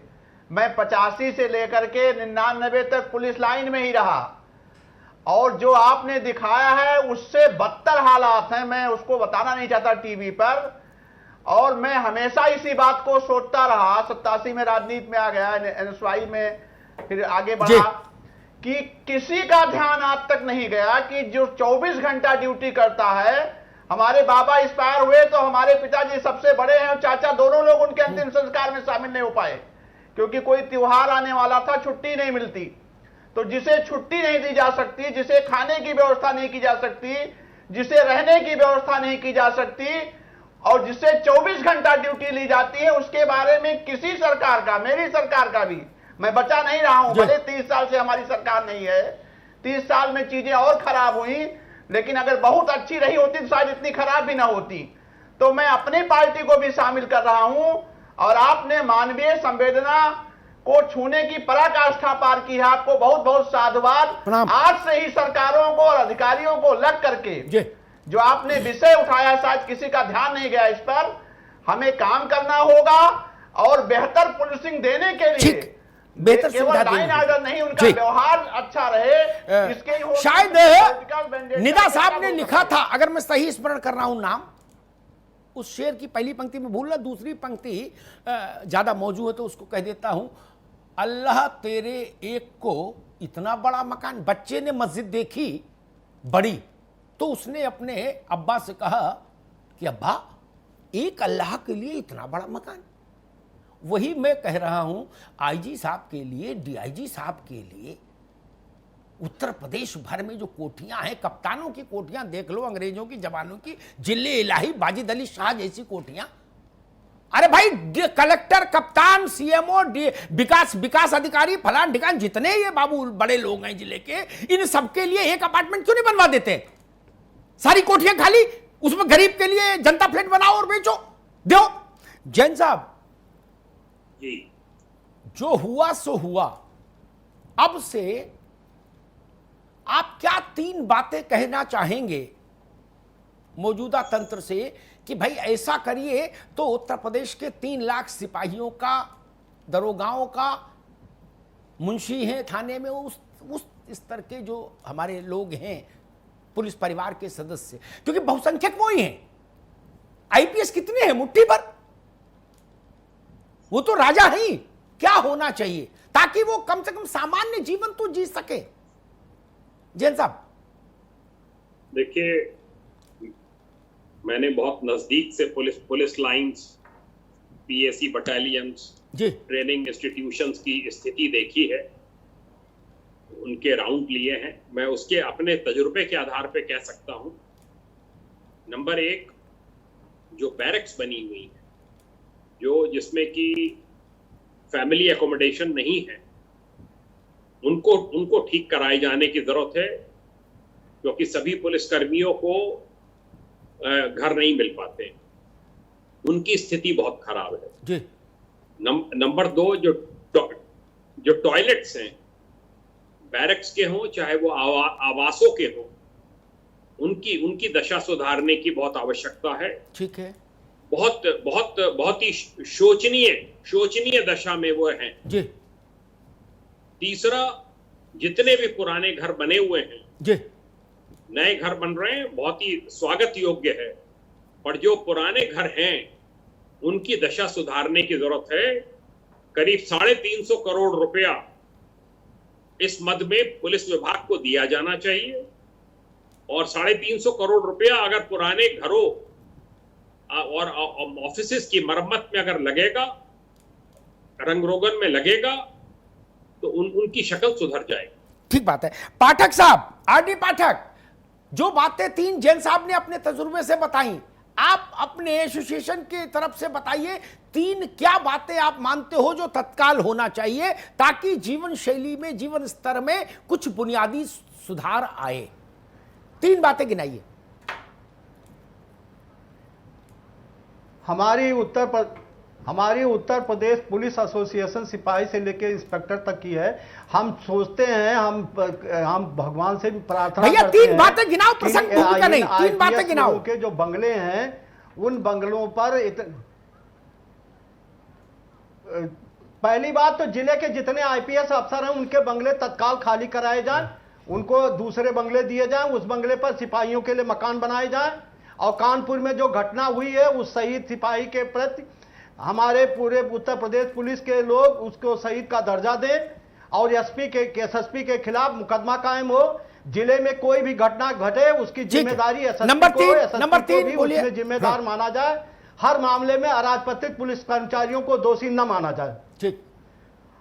मैं 85 से लेकर के 99 तक पुलिस लाइन में ही रहा, और जो आपने दिखाया है उससे बदतर हालात हैं, मैं उसको बताना नहीं चाहता टीवी पर। और मैं हमेशा इसी बात को सोचता रहा, 87 में राजनीति में आ गया, एनएसवाई में फिर आगे बढ़ा, कि किसी का ध्यान आज तक नहीं गया कि जो 24 घंटा ड्यूटी करता है, हमारे बाबा एक्सपायर हुए तो हमारे पिताजी सबसे बड़े हैं और चाचा दोनों लोग उनके अंतिम संस्कार में शामिल नहीं हो पाए, क्योंकि कोई त्योहार आने वाला था, छुट्टी नहीं मिलती। तो जिसे छुट्टी नहीं दी जा सकती, जिसे खाने की व्यवस्था नहीं की जा सकती, जिसे रहने की व्यवस्था नहीं की जा सकती, और जिससे 24 घंटा ड्यूटी ली जाती है, उसके बारे में किसी सरकार का, मेरी सरकार का भी, मैं बचा नहीं रहा हूं, भले 30 साल से हमारी सरकार नहीं है, 30 साल में चीजें और खराब हुई, लेकिन अगर बहुत अच्छी रही होती तो शायद इतनी खराब भी ना होती। तो मैं अपनी पार्टी को भी शामिल कर रहा हूं, और आपने मानवीय संवेदना को छूने की पराकाष्ठा पार की है। आपको बहुत बहुत साधुवाद। प्रणाम। आज से ही सरकारों को और अधिकारियों को लग करके जी जो आपने विषय उठाया, शायद किसी का ध्यान नहीं गया इस पर, हमें काम करना होगा और बेहतर पुलिसिंग देने के लिए ठीक, बेहतर केवल सुविधा लाइन देनी आर्डर नहीं, उनका जी। व्यवहार अच्छा रहे, इसके ही होगा। शायद Political vendetta निदा साहब का ने वो लिखा करते था, अगर मैं सही स्मरण कर रहा हूं नाम, उस शेर की पहली पंक्ति में भूल रहा, दूसरी पंक्ति ज्यादा मौजूद है तो उसको कह देता हूं। अल्लाह तेरे एक को इतना बड़ा मकान, बच्चे ने मस्जिद देखी बड़ी तो उसने अपने अब्बा से कहा कि अब्बा एक अल्लाह के लिए इतना बड़ा मकान। वही मैं कह रहा हूं आईजी साहब के लिए, डीआईजी साहब के लिए, उत्तर प्रदेश भर में जो कोठियां हैं, कप्तानों की कोठियां देख लो, अंग्रेजों की जवानों की, जिले इलाही, बाजिद अली शाह जैसी कोठियां। अरे भाई कलेक्टर, कप्तान, सीएमओ, विकास अधिकारी, फलान ठिकान, जितने ये बाबू बड़े लोग हैं जिले के, इन सबके लिए एक अपार्टमेंट क्यों नहीं बनवा देते? सारी कोठियां खाली, उसमें गरीब के लिए जनता फ्लैट बनाओ और बेचो, दो। जैन साहब जी, जो हुआ सो हुआ, अब से आप क्या 3 बातें कहना चाहेंगे मौजूदा तंत्र से कि भाई ऐसा करिए तो उत्तर प्रदेश के 3 लाख सिपाहियों का, दरोगाओं का, मुंशी हैं थाने में, उस स्तर के जो हमारे लोग हैं, पुलिस परिवार के सदस्य, क्योंकि बहुसंख्यक वो ही हैं। आईपीएस कितने हैं? मुट्ठी भर, वो तो राजा ही। क्या होना चाहिए ताकि वो कम से कम सामान्य जीवन तो जी सके? जैन साहब देखिए, मैंने बहुत नजदीक से पुलिस लाइंस, पीएसी बटालियंस, जी, ट्रेनिंग इंस्टीट्यूशंस की स्थिति देखी है, उनके राउंड लिए हैं। मैं उसके अपने तजुर्बे के आधार पे कह सकता हूं, नंबर 1, जो बैरक्स बनी हुई है, जिसमें कि फैमिली एकोमोडेशन नहीं है, उनको ठीक कराए जाने की जरूरत है, क्योंकि सभी पुलिसकर्मियों को घर नहीं मिल पाते, उनकी स्थिति बहुत खराब है जी। नंबर 2, जो टॉयलेट्स हैं, बैरक्स के हों चाहे वो आवासों के हों, उनकी दशा सुधारने की बहुत आवश्यकता है। ठीक है बहुत ही शोचनीय दशा में वो हैं। जी तीसरा, जितने भी पुराने घर बने हुए हैं, जी, नए घर बन रहे हैं, बहुत ही स्वागत योग्य है, पर जो पुराने घर हैं उनकी दशा सुधारने की जरूरत है। करीब 350 करोड़ रुपया इस मद में पुलिस विभाग को दिया जाना चाहिए, और 350 करोड़ रुपया अगर पुराने घरों और ऑफिसेस की मरम्मत में अगर लगेगा, रंग रोगन में लगेगा, तो उनकी शक्ल सुधर जाएगी। ठीक बात है। पाठक साहब, आरडी पाठक, जो बातें 3 जैन साहब ने अपने तजुर्बे से बताई, आप अपने एसोसिएशन की तरफ से बताइए, 3 क्या बातें आप मानते हो जो तत्काल होना चाहिए ताकि जीवन शैली में, जीवन स्तर में कुछ बुनियादी सुधार आए? 3 बातें गिनाइए। हमारी उत्तर प्रदेश पुलिस एसोसिएशन सिपाही से लेकर इंस्पेक्टर तक की है। हम सोचते हैं, हम भगवान से भी प्रार्थना भैया करते 3 हैं बातें गिनाओ, प्रसंग भूमिका नहीं, 3 बातें IPS गिनाओ। लोगों के जो बंगले हैं, उन बंगलों पर पहली बात तो जिले के जितने आईपीएस अफसर हैं उनके बंगले तत्काल खाली कराए जाएं, उनको दूसरे बंगले दिए जाएं, उस बंगले पर सिपाहियों के लिए मकान बनाए जाएं। और कानपुर में जो घटना हुई है, उस शहीद सिपाही के प्रति हमारे पूरे उत्तर प्रदेश पुलिस के लोग उसको शहीद का दर्जा दें, और एसएसपी के खिलाफ मुकदमा कायम हो। जिले में कोई भी घटना घटे उसकी जिम्मेदारी नंबर तीन भी बोलिए। उसमें जिम्मेदार माना जाए। हर मामले में अराजपत्रित पुलिस कर्मचारियों को दोषी न माना जाए। ठीक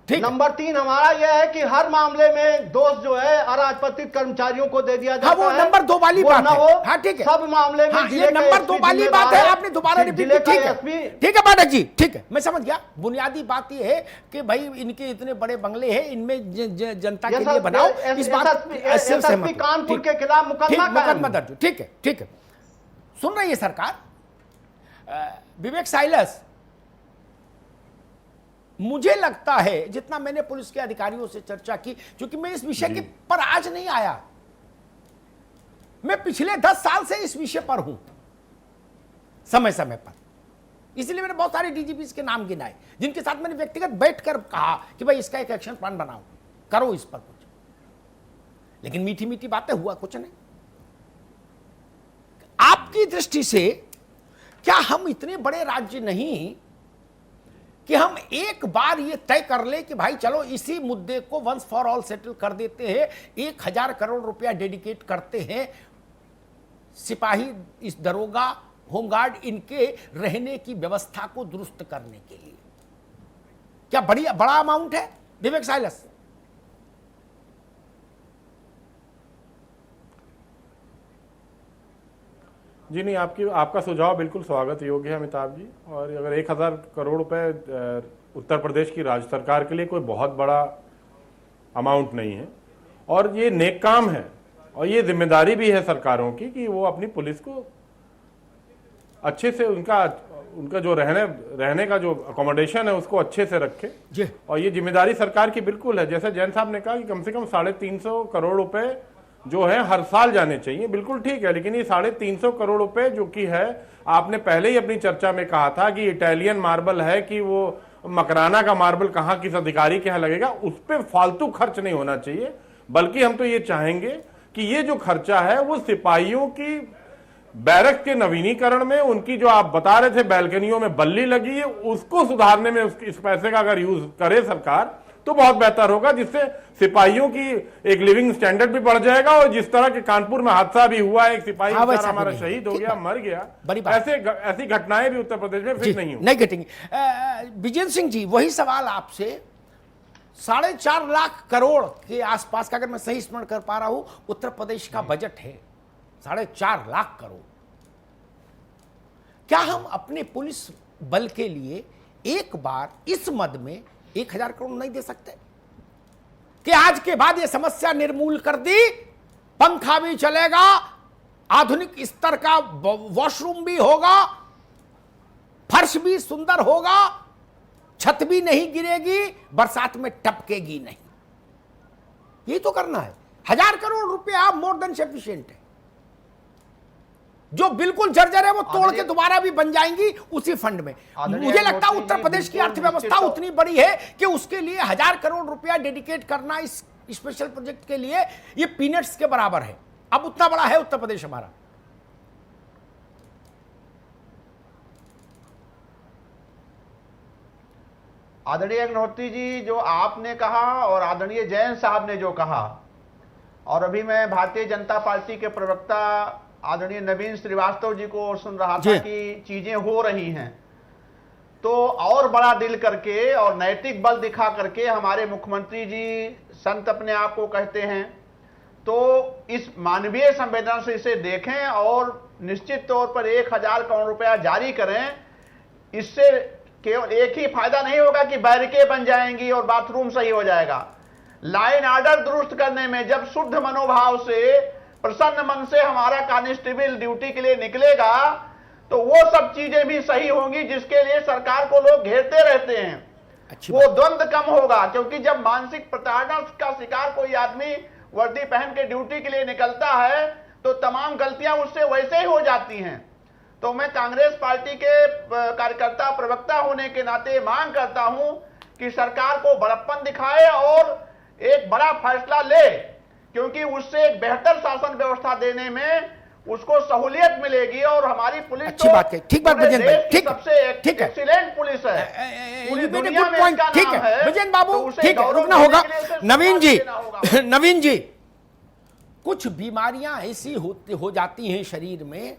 ठीक। नंबर 3 हमारा यह है कि हर मामले में दोष जो है अराजपत्रित कर्मचारियों को दे दिया जाता हाँ, वो है। नंबर 2 वाली वो बात न है। हो। हाँ, ठीक है। सब मामले में हाँ, जिले ये का नंबर SP 2 वाली बात है, आपने दोबारा रिपीट जिले की। का ठीक है, SP ठीक है पाठक जी, ठीक है, मैं समझ गया। बुनियादी बात ये है कि भाई इनके इतने बड़े बंगले हैं, इनमें जनता के लिए बनाओ। इस बात एसएसपी कानपुर के खिलाफ मुकदमा दर्ज। ठीक है, ठीक है। सुन रही है सरकार? विवेक साइलस, मुझे लगता है, जितना मैंने पुलिस के अधिकारियों से चर्चा की, क्योंकि मैं इस विषय के पर आज नहीं आया, मैं पिछले 10 साल से इस विषय पर हूं, समय समय पर, इसलिए मैंने बहुत सारे डीजीपी के नाम गिनाए, जिनके साथ मैंने व्यक्तिगत बैठकर कहा कि भाई इसका एक एक्शन प्लान बनाओ, करो इस पर कुछ। लेकिन मीठी मीठी बातें, हुआ कुछ नहीं। आपकी दृष्टि से क्या हम इतने बड़े राज्य नहीं कि हम एक बार ये तय कर ले कि भाई चलो इसी मुद्दे को वंस फॉर ऑल सेटल कर देते हैं, 1000 करोड़ रुपया डेडिकेट करते हैं सिपाही, इस दरोगा, होमगार्ड, इनके रहने की व्यवस्था को दुरुस्त करने के लिए? क्या बड़ा अमाउंट है विवेक साइलस? जी नहीं, आपका सुझाव बिल्कुल स्वागत योग्य है अमिताभ जी। और अगर 1000 करोड़ रुपए उत्तर प्रदेश की राज्य सरकार के लिए कोई बहुत बड़ा अमाउंट नहीं है, और ये नेक काम है, और ये जिम्मेदारी भी है सरकारों की कि वो अपनी पुलिस को अच्छे से उनका जो रहने का जो अकोमोडेशन है उसको अच्छे से रखे जी। और ये जिम्मेदारी सरकार की बिल्कुल है। जैसे जैन साहब ने कहा कि कम से कम 350 करोड़ रुपए जो है हर साल जाने चाहिए, बिल्कुल ठीक है, लेकिन ये 350 करोड़ रुपए जो कि है, आपने पहले ही अपनी चर्चा में कहा था कि इटालियन मार्बल है कि वो मकराना का मार्बल कहाँ किस अधिकारी के यहाँ लगेगा, उस पर फालतू खर्च नहीं होना चाहिए। बल्कि हम तो ये चाहेंगे कि ये जो खर्चा है वो सिपाहियों की बैरक के नवीनीकरण में, उनकी जो आप बता रहे थे बैल्कनियों में बल्ली लगी है, उसको सुधारने में इस पैसे का अगर यूज करे सरकार तो बहुत बेहतर होगा, जिससे सिपाहियों की एक लिविंग स्टैंडर्ड भी बढ़ जाएगा। और जिस तरह के कानपुर में हादसा भी हुआ, एक सिपाही बेचारा हमारा शहीद हो गया, मर गया, ऐसी घटनाएं भी उत्तर प्रदेश में फिर नहीं घटेंगी। विजेंद्र सिंह जी, वही सवाल आपसे, 4.5 लाख करोड़ के आसपास का, अगर मैं सही स्मरण कर पा रहा हूं, उत्तर प्रदेश का बजट है 4.5 लाख करोड़। क्या हम अपने पुलिस बल के लिए एक बार इस मद में 1000 करोड़ नहीं दे सकते कि आज के बाद ये समस्या निर्मूल कर दी, पंखा भी चलेगा, आधुनिक स्तर का वॉशरूम भी होगा, फर्श भी सुंदर होगा, छत भी नहीं गिरेगी, बरसात में टपकेगी नहीं? ये तो करना है। 1000 करोड़ रुपया मोर देन सफिशिएंट है। जो बिल्कुल जर्जर है वो तोड़ के दोबारा भी बन जाएंगी उसी फंड में। मुझे लगता है उत्तर प्रदेश की अर्थव्यवस्था उतनी बड़ी है कि उसके लिए 1000 करोड़ रुपया डेडिकेट करना इस स्पेशल प्रोजेक्ट के लिए ये पीनट्स के बराबर है। अब उतना बड़ा है उत्तर प्रदेश हमारा। आदरणीय अग्निहोत्री जी, जो आपने कहा और आदरणीय जैन साहब ने जो कहा, और अभी मैं भारतीय जनता पार्टी के प्रवक्ता आदरणीय नवीन श्रीवास्तव जी को सुन रहा था कि चीजें हो रही हैं, तो और बड़ा दिल करके और नैतिक बल दिखा करके हमारे मुख्यमंत्री जी संत अपने आप को कहते हैं, तो इस मानवीय संवेदना से इसे देखें और निश्चित तौर पर 1000 करोड़ रुपया जारी करें। इससे केवल एक ही फायदा नहीं होगा कि बैरिकेड बन जाएंगी और बाथरूम सही हो जाएगा। लाइन ऑर्डर दुरुस्त करने में जब शुद्ध मनोभाव से, प्रसन्न मन से हमारा कांस्टेबल ड्यूटी के लिए निकलेगा, तो वो सब चीजें भी सही होंगी जिसके लिए सरकार को लोग घेरते रहते हैं। वो द्वंद्व कम होगा, क्योंकि जब मानसिक प्रताड़ना का शिकार कोई आदमी वर्दी पहन के ड्यूटी के लिए निकलता है तो तमाम गलतियां उससे वैसे ही हो जाती हैं। तो मैं कांग्रेस पार्टी के कार्यकर्ता प्रवक्ता होने के नाते मांग करता हूं कि सरकार को बड़प्पन दिखाए और एक बड़ा फैसला ले, क्योंकि उससे एक बेहतर शासन व्यवस्था देने में उसको सहूलियत मिलेगी। और हमारी पुलिस अच्छी बात है, ठीक बात विजेंद्र भाई, ठीक सबसे ठीक है, एक्सीलेंट पुलिस है पूरी दुनिया में, पॉइंट, ठीक है विजेंद्र बाबू, ठीक है, रुकना होगा। नवीन जी, कुछ बीमारियां ऐसी हो जाती हैं शरीर में,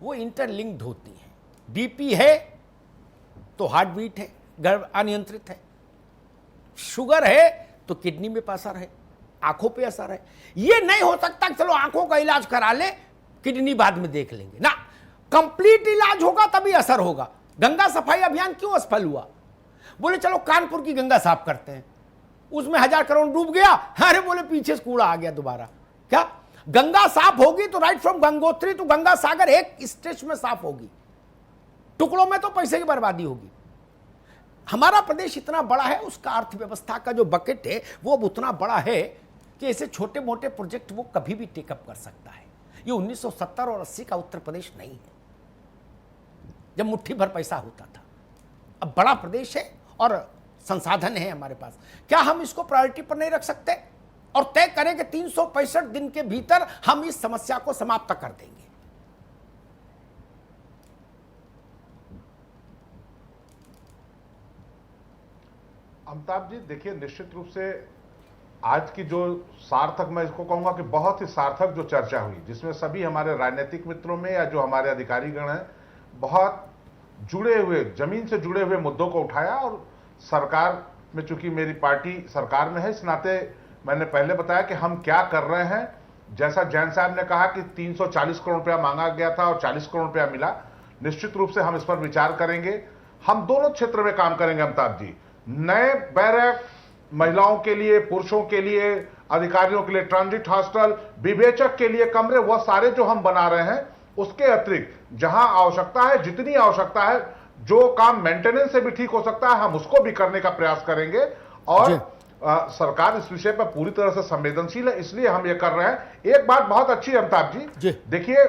वो इंटरलिंक्ड होती हैं। बीपी है तो हार्ट बीट है, गर्भ अनियंत्रित है, शुगर है तो किडनी में असर है, आंखों पे असर है। ये नहीं हो सकता चलो आंखों का इलाज करा ले, किडनी बाद में देख लेंगे ना, कंप्लीट इलाज होगा तभी असर होगा। गंगा सफाई अभियान क्यों असफल हुआ? बोले चलो कानपुर की गंगा साफ करते हैं, उसमें 1000 करोड़ डूब गया, अरे बोले पीछे से कूड़ा आ गया दोबारा। क्या गंगा साफ होगी तो right from Gangotri to Ganga Sagar एक स्ट्रेच में साफ होगी, टुकड़ों में तो पैसे की बर्बादी होगी। हमारा प्रदेश इतना बड़ा है, उसका अर्थव्यवस्था का जो बकेट है वो अब उतना बड़ा है कि ऐसे छोटे मोटे प्रोजेक्ट वो कभी भी टेकअप कर सकता है। ये 1970 और 80 का उत्तर प्रदेश नहीं है जब मुट्ठी भर पैसा होता था। अब बड़ा प्रदेश है और संसाधन है हमारे पास, क्या हम इसको प्रायोरिटी पर नहीं रख सकते और तय करें कि 365 दिन के भीतर हम इस समस्या को समाप्त कर देंगे? अमिताभ जी देखिए, निश्चित रूप से आज की जो सार्थक, मैं इसको कहूंगा कि बहुत ही सार्थक जो चर्चा हुई, जिसमें सभी हमारे राजनीतिक मित्रों में या जो हमारे अधिकारीगण हैं बहुत जुड़े हुए, जमीन से जुड़े हुए मुद्दों को उठाया। और सरकार में, चूंकि मेरी पार्टी सरकार में है, इस नाते मैंने पहले बताया कि हम क्या कर रहे हैं। जैसा जैन साहब ने कहा कि 340 करोड़ रुपया मांगा गया था और 40 करोड़ रुपया मिला, निश्चित रूप से हम इस पर विचार करेंगे। हम दोनों क्षेत्र में काम करेंगे अमिताभ जी, नए बैरक महिलाओं के लिए, पुरुषों के लिए, अधिकारियों के लिए ट्रांजिट हॉस्टल, विवेचक के लिए कमरे, वह सारे जो हम बना रहे हैं। उसके अतिरिक्त जहां आवश्यकता है, जितनी आवश्यकता है, जो काम मेंटेनेंस से भी ठीक हो सकता है, हम उसको भी करने का प्रयास करेंगे। और सरकार इस विषय पर पूरी तरह से संवेदनशील है, इसलिए हम ये कर रहे हैं। एक बात बहुत अच्छी है अमिताभ जी, देखिए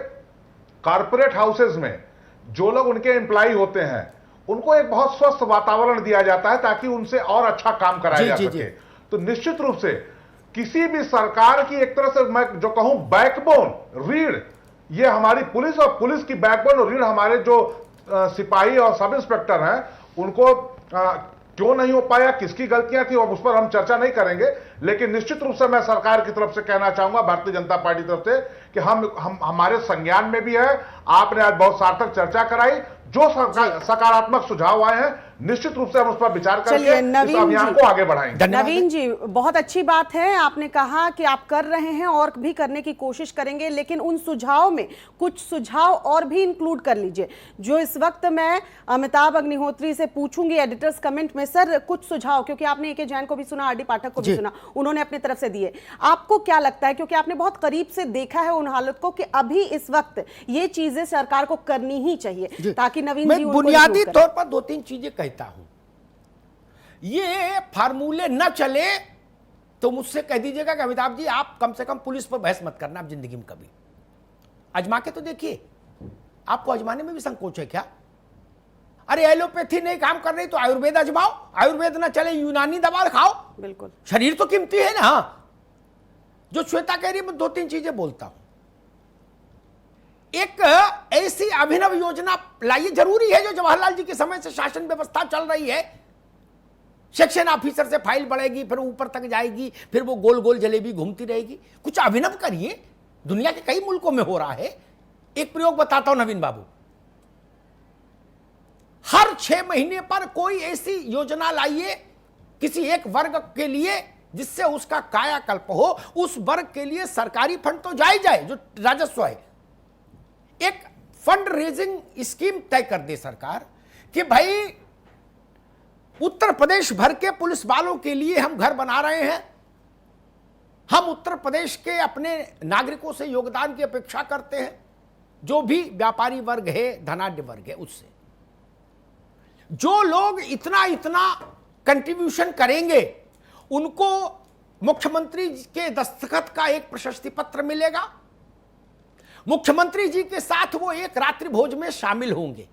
कॉर्पोरेट हाउसेज में जो लोग उनके एम्प्लॉय होते हैं उनको एक बहुत स्वस्थ वातावरण दिया जाता है ताकि उनसे और अच्छा काम कराया जा सके। तो निश्चित रूप से किसी भी सरकार की एक तरह से मैं जो कहूं बैकबोन, रीढ़, ये हमारी पुलिस, और पुलिस की बैकबोन और रीढ़ हमारे जो सिपाही और सब इंस्पेक्टर हैं, उनको क्यों नहीं हो पाया, किसकी गलतियां थी, और उस पर हम चर्चा नहीं करेंगे। लेकिन निश्चित रूप से मैं सरकार की तरफ से कहना चाहूंगा, भारतीय जनता पार्टी की तरफ से, कि हम हमारे संज्ञान में भी है। आपने आज बहुत सार्थक चर्चा कराई, जो सकारात्मक सुझाव आए हैं निश्चित रूप से हम उस पर विचार करके इस अभियान को आगे बढ़ाएंगे। नवीन जी, बहुत अच्छी बात है, आपने कहा कि आप कर रहे हैं और भी करने की कोशिश करेंगे, लेकिन उन सुझाव में कुछ सुझाव और भी इंक्लूड कर लीजिए जो इस वक्त मैं अमिताभ अग्निहोत्री से पूछूंगी एडिटर्स कमेंट में। सर कुछ सुझाव, क्योंकि आपने ए.के. जैन को भी सुना, आर.डी. पाठक को भी सुना, उन्होंने अपनी तरफ से दिए। आपको क्या लगता है, क्योंकि आपने बहुत करीब से देखा है उन हालत को, कि अभी इस वक्त ये चीजें सरकार को करनी ही चाहिए ताकि नवीन जी बुनियादी तौर पर 2-3 चीजें कहता हूं। ये फार्मूले न चले तो मुझसे कह दीजिएगा कि अमिताभ जी आप कम से कम पुलिस पर बहस मत करना, आप जिंदगी में कभी आजमा के तो देखिए। आपको आजमाने में भी संकोच है क्या? अरे एलोपैथी नहीं काम कर रही तो आयुर्वेद आजमाओ, आयुर्वेद ना चले यूनानी दवा खाओ। बिल्कुल, शरीर तो कीमती है ना। जो श्वेता कह रही है, मैं 2-3 चीजें बोलता हूं। एक ऐसी अभिनव योजना लाइए, जरूरी है, जो जवाहरलाल जी के समय से शासन व्यवस्था चल रही है। सेक्शन ऑफिसर से फाइल बढ़ेगी, फिर ऊपर तक जाएगी, फिर वो गोल गोल जलेबी घूमती रहेगी। कुछ अभिनव करिए, दुनिया के कई मुल्कों में हो रहा है। एक प्रयोग बताता हूं नवीन बाबू, हर 6 महीने पर कोई ऐसी योजना लाइए किसी एक वर्ग के लिए जिससे उसका कायाकल्प हो। उस वर्ग के लिए सरकारी फंड तो जाए जो राजस्व है। एक फंड रेजिंग स्कीम तय कर दे सरकार कि भाई उत्तर प्रदेश भर के पुलिस वालों के लिए हम घर बना रहे हैं, हम उत्तर प्रदेश के अपने नागरिकों से योगदान की अपेक्षा करते हैं, जो भी व्यापारी वर्ग है, धनाढ्य वर्ग है, उससे जो लोग इतना इतना कंट्रीब्यूशन करेंगे उनको मुख्यमंत्री के दस्तखत का एक प्रशस्ति पत्र मिलेगा। मुख्यमंत्री जी के साथ वो एक रात्रि भोज में शामिल होंगे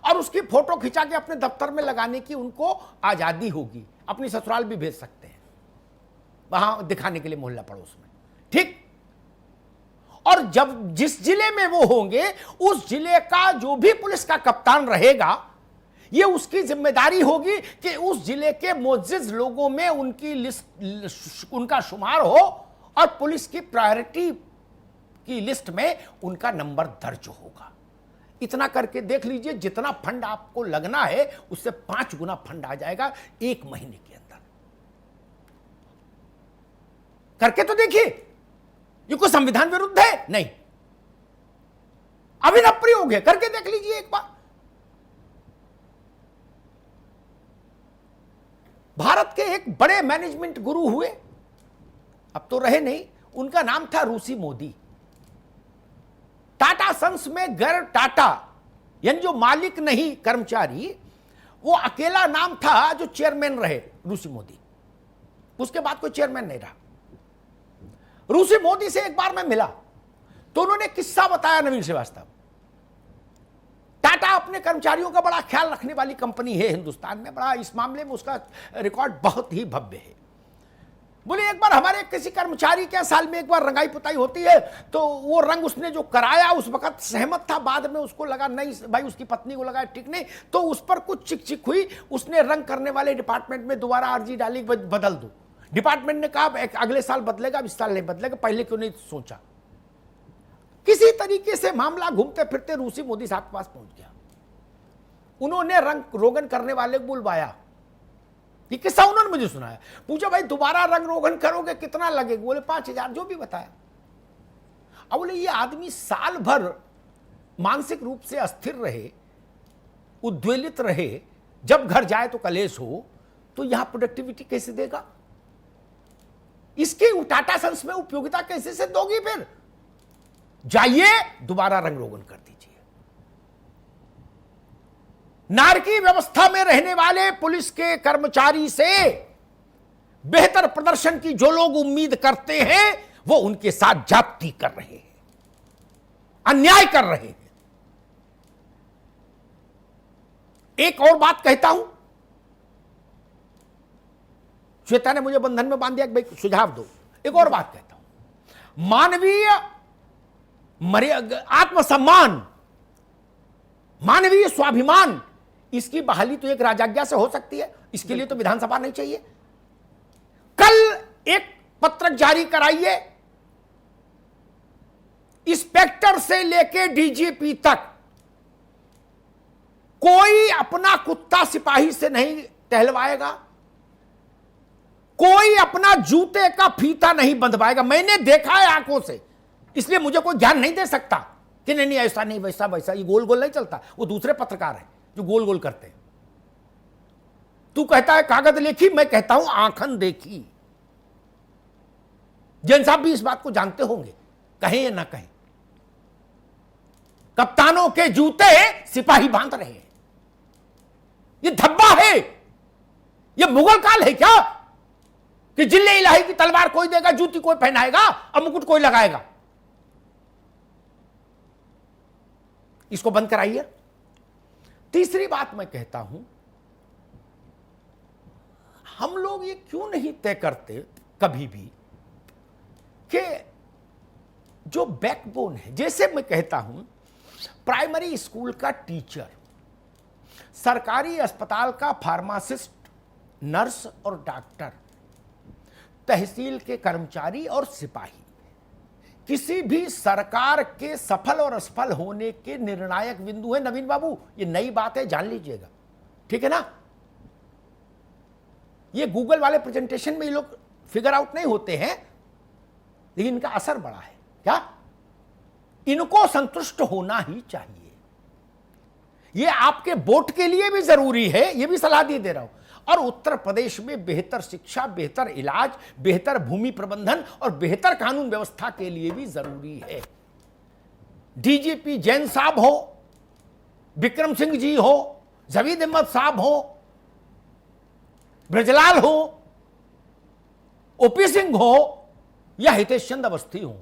और उसकी फोटो खिंचा के अपने दफ्तर में लगाने की उनको आजादी होगी। अपनी ससुराल भी भेज सकते हैं वहां दिखाने के लिए मोहल्ला पड़ोस में, ठीक। और जब जिस जिले में वो होंगे उस जिले का जो भी पुलिस का कप्तान रहेगा, ये उसकी जिम्मेदारी होगी कि उस जिले के मुअज्जिज लोगों में उनकी लिस्ट, उनका शुमार हो और पुलिस की प्रायोरिटी की लिस्ट में उनका नंबर दर्ज होगा। इतना करके देख लीजिए, जितना फंड आपको लगना है उससे 5 गुना फंड आ जाएगा 1 महीने के अंदर। करके तो देखिए, ये कोई संविधान विरुद्ध है नहीं, अभिनव प्रयोग है, करके देख लीजिए एक बार। भारत के एक बड़े मैनेजमेंट गुरु हुए, अब तो रहे नहीं, उनका नाम था रूसी मोदी। टाटा सन्स में गैर टाटा यानी जो मालिक नहीं कर्मचारी, वो अकेला नाम था जो चेयरमैन रहे, रूसी मोदी। उसके बाद कोई चेयरमैन नहीं रहा। रूसी मोदी से एक बार मैं मिला तो उन्होंने किस्सा बताया, नवीन श्रीवास्तव, टाटा अपने कर्मचारियों का बड़ा ख्याल रखने वाली कंपनी है हिंदुस्तान में, बड़ा इस मामले में उसका रिकॉर्ड बहुत ही भव्य है। बोले एक बार हमारे किसी कर्मचारी के साल में एक बार रंगाई पुताई होती है, तो वो रंग उसने जो कराया उस वक्त सहमत था, बाद में उसको लगा नहीं भाई, उसकी पत्नी को लगा ठीक नहीं, तो उस पर कुछ चिक चिक हुई, उसने रंग करने वाले डिपार्टमेंट में दोबारा अर्जी डाली बदल दो। डिपार्टमेंट ने कहा अगले साल बदलेगा, इस साल नहीं बदलेगा, पहले क्यों नहीं सोचा। किसी तरीके से मामला घूमते फिरते रूसी मोदी साहब के पास पहुंच गया। उन्होंने रंग रोगन करने वाले को बुलवाया, ये किस्सा उन्होंने मुझे सुनाया। पूछा भाई दोबारा रंग रोगन करोगे कितना लगेगा? बोले 5,000, जो भी बताया। अब बोले ये आदमी साल भर मानसिक रूप से अस्थिर रहे, उद्वेलित रहे, जब घर जाए तो कलेश हो, तो यहां प्रोडक्टिविटी कैसे देगा? इसकी टाटा सन्स में उपयोगिता कैसे से दोगी? फिर जाइए दोबारा रंग रोगन कर दीजिए। नारकी व्यवस्था में रहने वाले पुलिस के कर्मचारी से बेहतर प्रदर्शन की जो लोग उम्मीद करते हैं, वो उनके साथ जाप्ती कर रहे हैं, अन्याय कर रहे हैं। एक और बात कहता हूं, श्वेता ने मुझे बंधन में बांध दिया कि भाई सुझाव दो। एक और बात कहता हूं, मानवीय आत्मसम्मान, मानवीय स्वाभिमान, इसकी बहाली तो एक राजाज्ञा से हो सकती है, इसके लिए तो विधानसभा नहीं चाहिए। कल एक पत्रक जारी कराइए, इंस्पेक्टर से लेके डीजीपी तक कोई अपना कुत्ता सिपाही से नहीं टहलवाएगा, कोई अपना जूते का फीता नहीं बंधवाएगा। मैंने देखा है आंखों से, इसलिए मुझे कोई ज्ञान नहीं दे सकता कि नहीं नहीं ऐसा नहीं वैसा वैसा, ये गोल गोल नहीं चलता। वो दूसरे पत्रकार हैं जो गोल गोल करते हैं। तू कहता है कागज लेखी, मैं कहता हूं आंखन देखी। जैन साहब भी इस बात को जानते होंगे, कहें या ना कहें। कप्तानों के जूते सिपाही बांध रहे हैं। ये धब्बा है, ये मुगल काल है क्या कि जिले इलाही की तलवार कोई देगा, जूती कोई पहनाएगा और मुकुट कोई लगाएगा? इसको बंद कराइए। तीसरी बात मैं कहता हूं, हम लोग ये क्यों नहीं तय करते कभी भी कि जो बैकबोन है, जैसे मैं कहता हूं प्राइमरी स्कूल का टीचर, सरकारी अस्पताल का फार्मासिस्ट, नर्स और डॉक्टर, तहसील के कर्मचारी और सिपाही, किसी भी सरकार के सफल और असफल होने के निर्णायक बिंदु है। नवीन बाबू, ये नई बात है, जान लीजिएगा, ठीक है ना? ये गूगल वाले प्रेजेंटेशन में ये लोग फिगर आउट नहीं होते हैं, लेकिन इनका असर बड़ा है। क्या इनको संतुष्ट होना ही चाहिए। ये आपके वोट के लिए भी जरूरी है, ये भी सलाह दे रहा हूं। और उत्तर प्रदेश में बेहतर शिक्षा, बेहतर इलाज, बेहतर भूमि प्रबंधन और बेहतर कानून व्यवस्था के लिए भी जरूरी है। डीजीपी जैन साहब हो, विक्रम सिंह जी हो, जवीद अहमद साहब हो, ब्रजलाल हो, ओपी सिंह हो या हितेश चंद अवस्थी हो,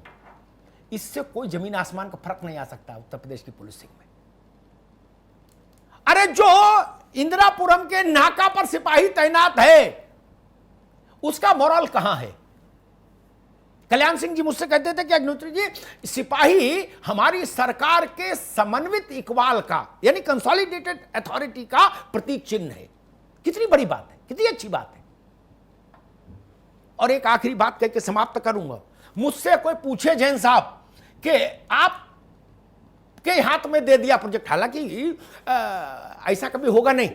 इससे कोई जमीन आसमान का फर्क नहीं आ सकता उत्तर प्रदेश की पुलिसिंग में। अरे जो इंदिरापुरम के नाका पर सिपाही तैनात है, उसका मोरल कहां है? कल्याण सिंह जी मुझसे कहते थे कि अग्निहोत्री जी, सिपाही हमारी सरकार के समन्वित इकबाल का, यानी कंसोलिडेटेड अथॉरिटी का प्रतीक चिन्ह है। कितनी बड़ी बात है, कितनी अच्छी बात है। और एक आखिरी बात कह के समाप्त करूंगा। मुझसे कोई पूछे जैन साहब कि आप के हाथ में दे दिया प्रोजेक्ट, हालांकि ऐसा कभी होगा नहीं,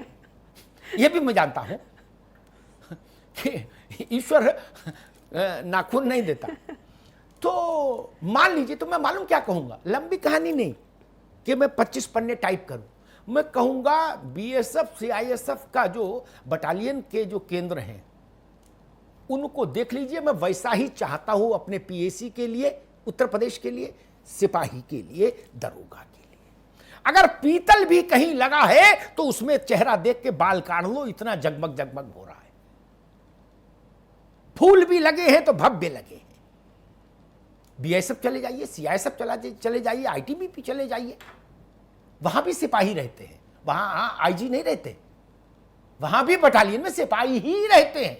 यह भी मैं जानता हूं कि ईश्वर नाखून नहीं देता। तो मान लीजिए, तो मैं मालूम क्या कहूंगा, लंबी कहानी नहीं कि मैं 25 पन्ने टाइप करूं। मैं कहूंगा बीएसएफ सीआईएसएफ का जो बटालियन के जो केंद्र हैं उनको देख लीजिए। मैं वैसा ही चाहता हूं अपने पीएसी के लिए, उत्तर प्रदेश के लिए, सिपाही के लिए, दरोगा के लिए। अगर पीतल भी कहीं लगा है तो उसमें चेहरा देख के बाल काट लो, इतना जगमग जगमग हो रहा है। फूल भी लगे हैं तो भव्य लगे हैं। बीएसएफ चले जाइए, सीआईएसएफ चले जाइए, आईटीबीपी चले जाइए, वहां भी सिपाही रहते हैं। वहां आईजी नहीं रहते, वहां भी बटालियन में सिपाही ही रहते हैं,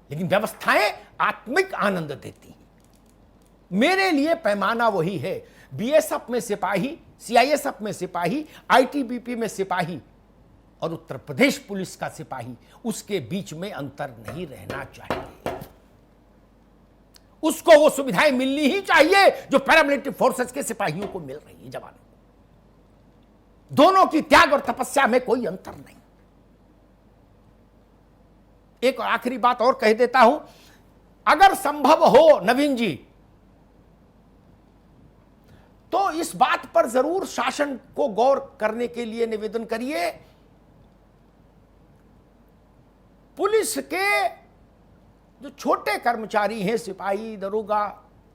लेकिन व्यवस्थाएं आत्मिक आनंद देती हैं। मेरे लिए पैमाना वही है, बीएसएफ में सिपाही, सीआईएसएफ में सिपाही, आईटीबीपी में सिपाही और उत्तर प्रदेश पुलिस का सिपाही, उसके बीच में अंतर नहीं रहना चाहिए। उसको वो सुविधाएं मिलनी ही चाहिए जो पैरामिलिट्री फोर्सेस के सिपाहियों को मिल रही है, जवानों को। दोनों की त्याग और तपस्या में कोई अंतर नहीं। एक आखिरी बात और कह देता हूं, अगर संभव हो नवीन जी, तो इस बात पर जरूर शासन को गौर करने के लिए निवेदन करिए, पुलिस के जो छोटे कर्मचारी हैं, सिपाही, दरोगा,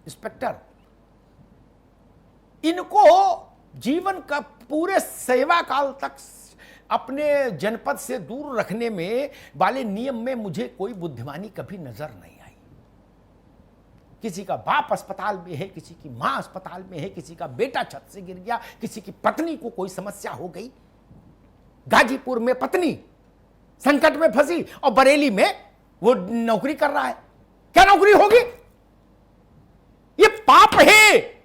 इंस्पेक्टर, इनको जीवन का पूरे सेवा काल तक अपने जनपद से दूर रखने में वाले नियम में मुझे कोई बुद्धिमानी कभी नजर नहीं आई। किसी का बाप अस्पताल में है, किसी की मां अस्पताल में है, किसी का बेटा छत से गिर गया, किसी की पत्नी को कोई समस्या हो गई, गाजीपुर में पत्नी संकट में फंसी और बरेली में वो नौकरी कर रहा है। क्या नौकरी होगी? ये पाप है।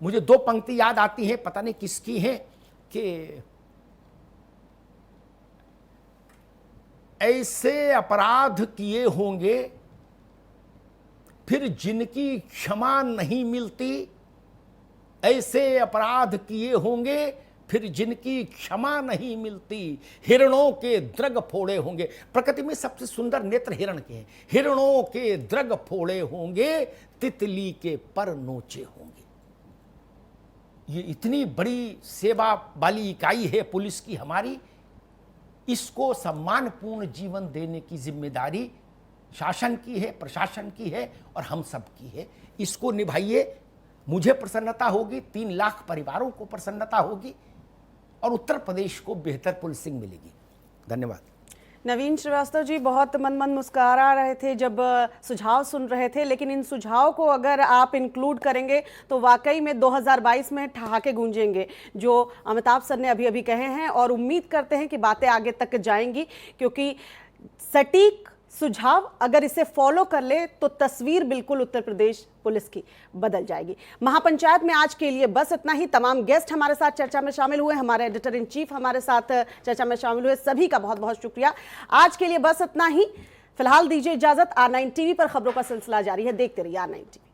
मुझे दो पंक्ति याद आती हैं, पता नहीं किसकी हैं, कि ऐसे अपराध किए होंगे फिर जिनकी क्षमा नहीं मिलती, ऐसे अपराध किए होंगे फिर जिनकी क्षमा नहीं मिलती, हिरणों के द्रग फोड़े होंगे। प्रकृति में सबसे सुंदर नेत्र हिरण के हैं। हिरणों के द्रग फोड़े होंगे, तितली के पर नोचे होंगे। ये इतनी बड़ी सेवा वाली इकाई है पुलिस की हमारी, इसको सम्मानपूर्ण जीवन देने की जिम्मेदारी शासन की है, प्रशासन की है और हम सब की है। इसको निभाइए, मुझे प्रसन्नता होगी, 3 लाख परिवारों को प्रसन्नता होगी और उत्तर प्रदेश को बेहतर पुलिसिंग मिलेगी। धन्यवाद। नवीन श्रीवास्तव जी बहुत मन मुस्कुरा रहे थे जब सुझाव सुन रहे थे, लेकिन इन सुझाव को अगर आप इंक्लूड करेंगे तो वाकई में 2022 में ठहाके गूंजेंगे जो अमिताभ सर ने अभी अभी कहे हैं, और उम्मीद करते हैं कि बातें आगे तक जाएंगी, क्योंकि सटीक सुझाव अगर इसे फॉलो कर ले तो तस्वीर बिल्कुल उत्तर प्रदेश पुलिस की बदल जाएगी। महापंचायत में आज के लिए बस इतना ही। तमाम गेस्ट हमारे साथ चर्चा में शामिल हुए, हमारे एडिटर इन चीफ हमारे साथ चर्चा में शामिल हुए, सभी का बहुत बहुत शुक्रिया। आज के लिए बस इतना ही। फिलहाल दीजिए इजाजत। R9 टीवी पर खबरों का सिलसिला जारी है, देखते रहिए R9 टीवी।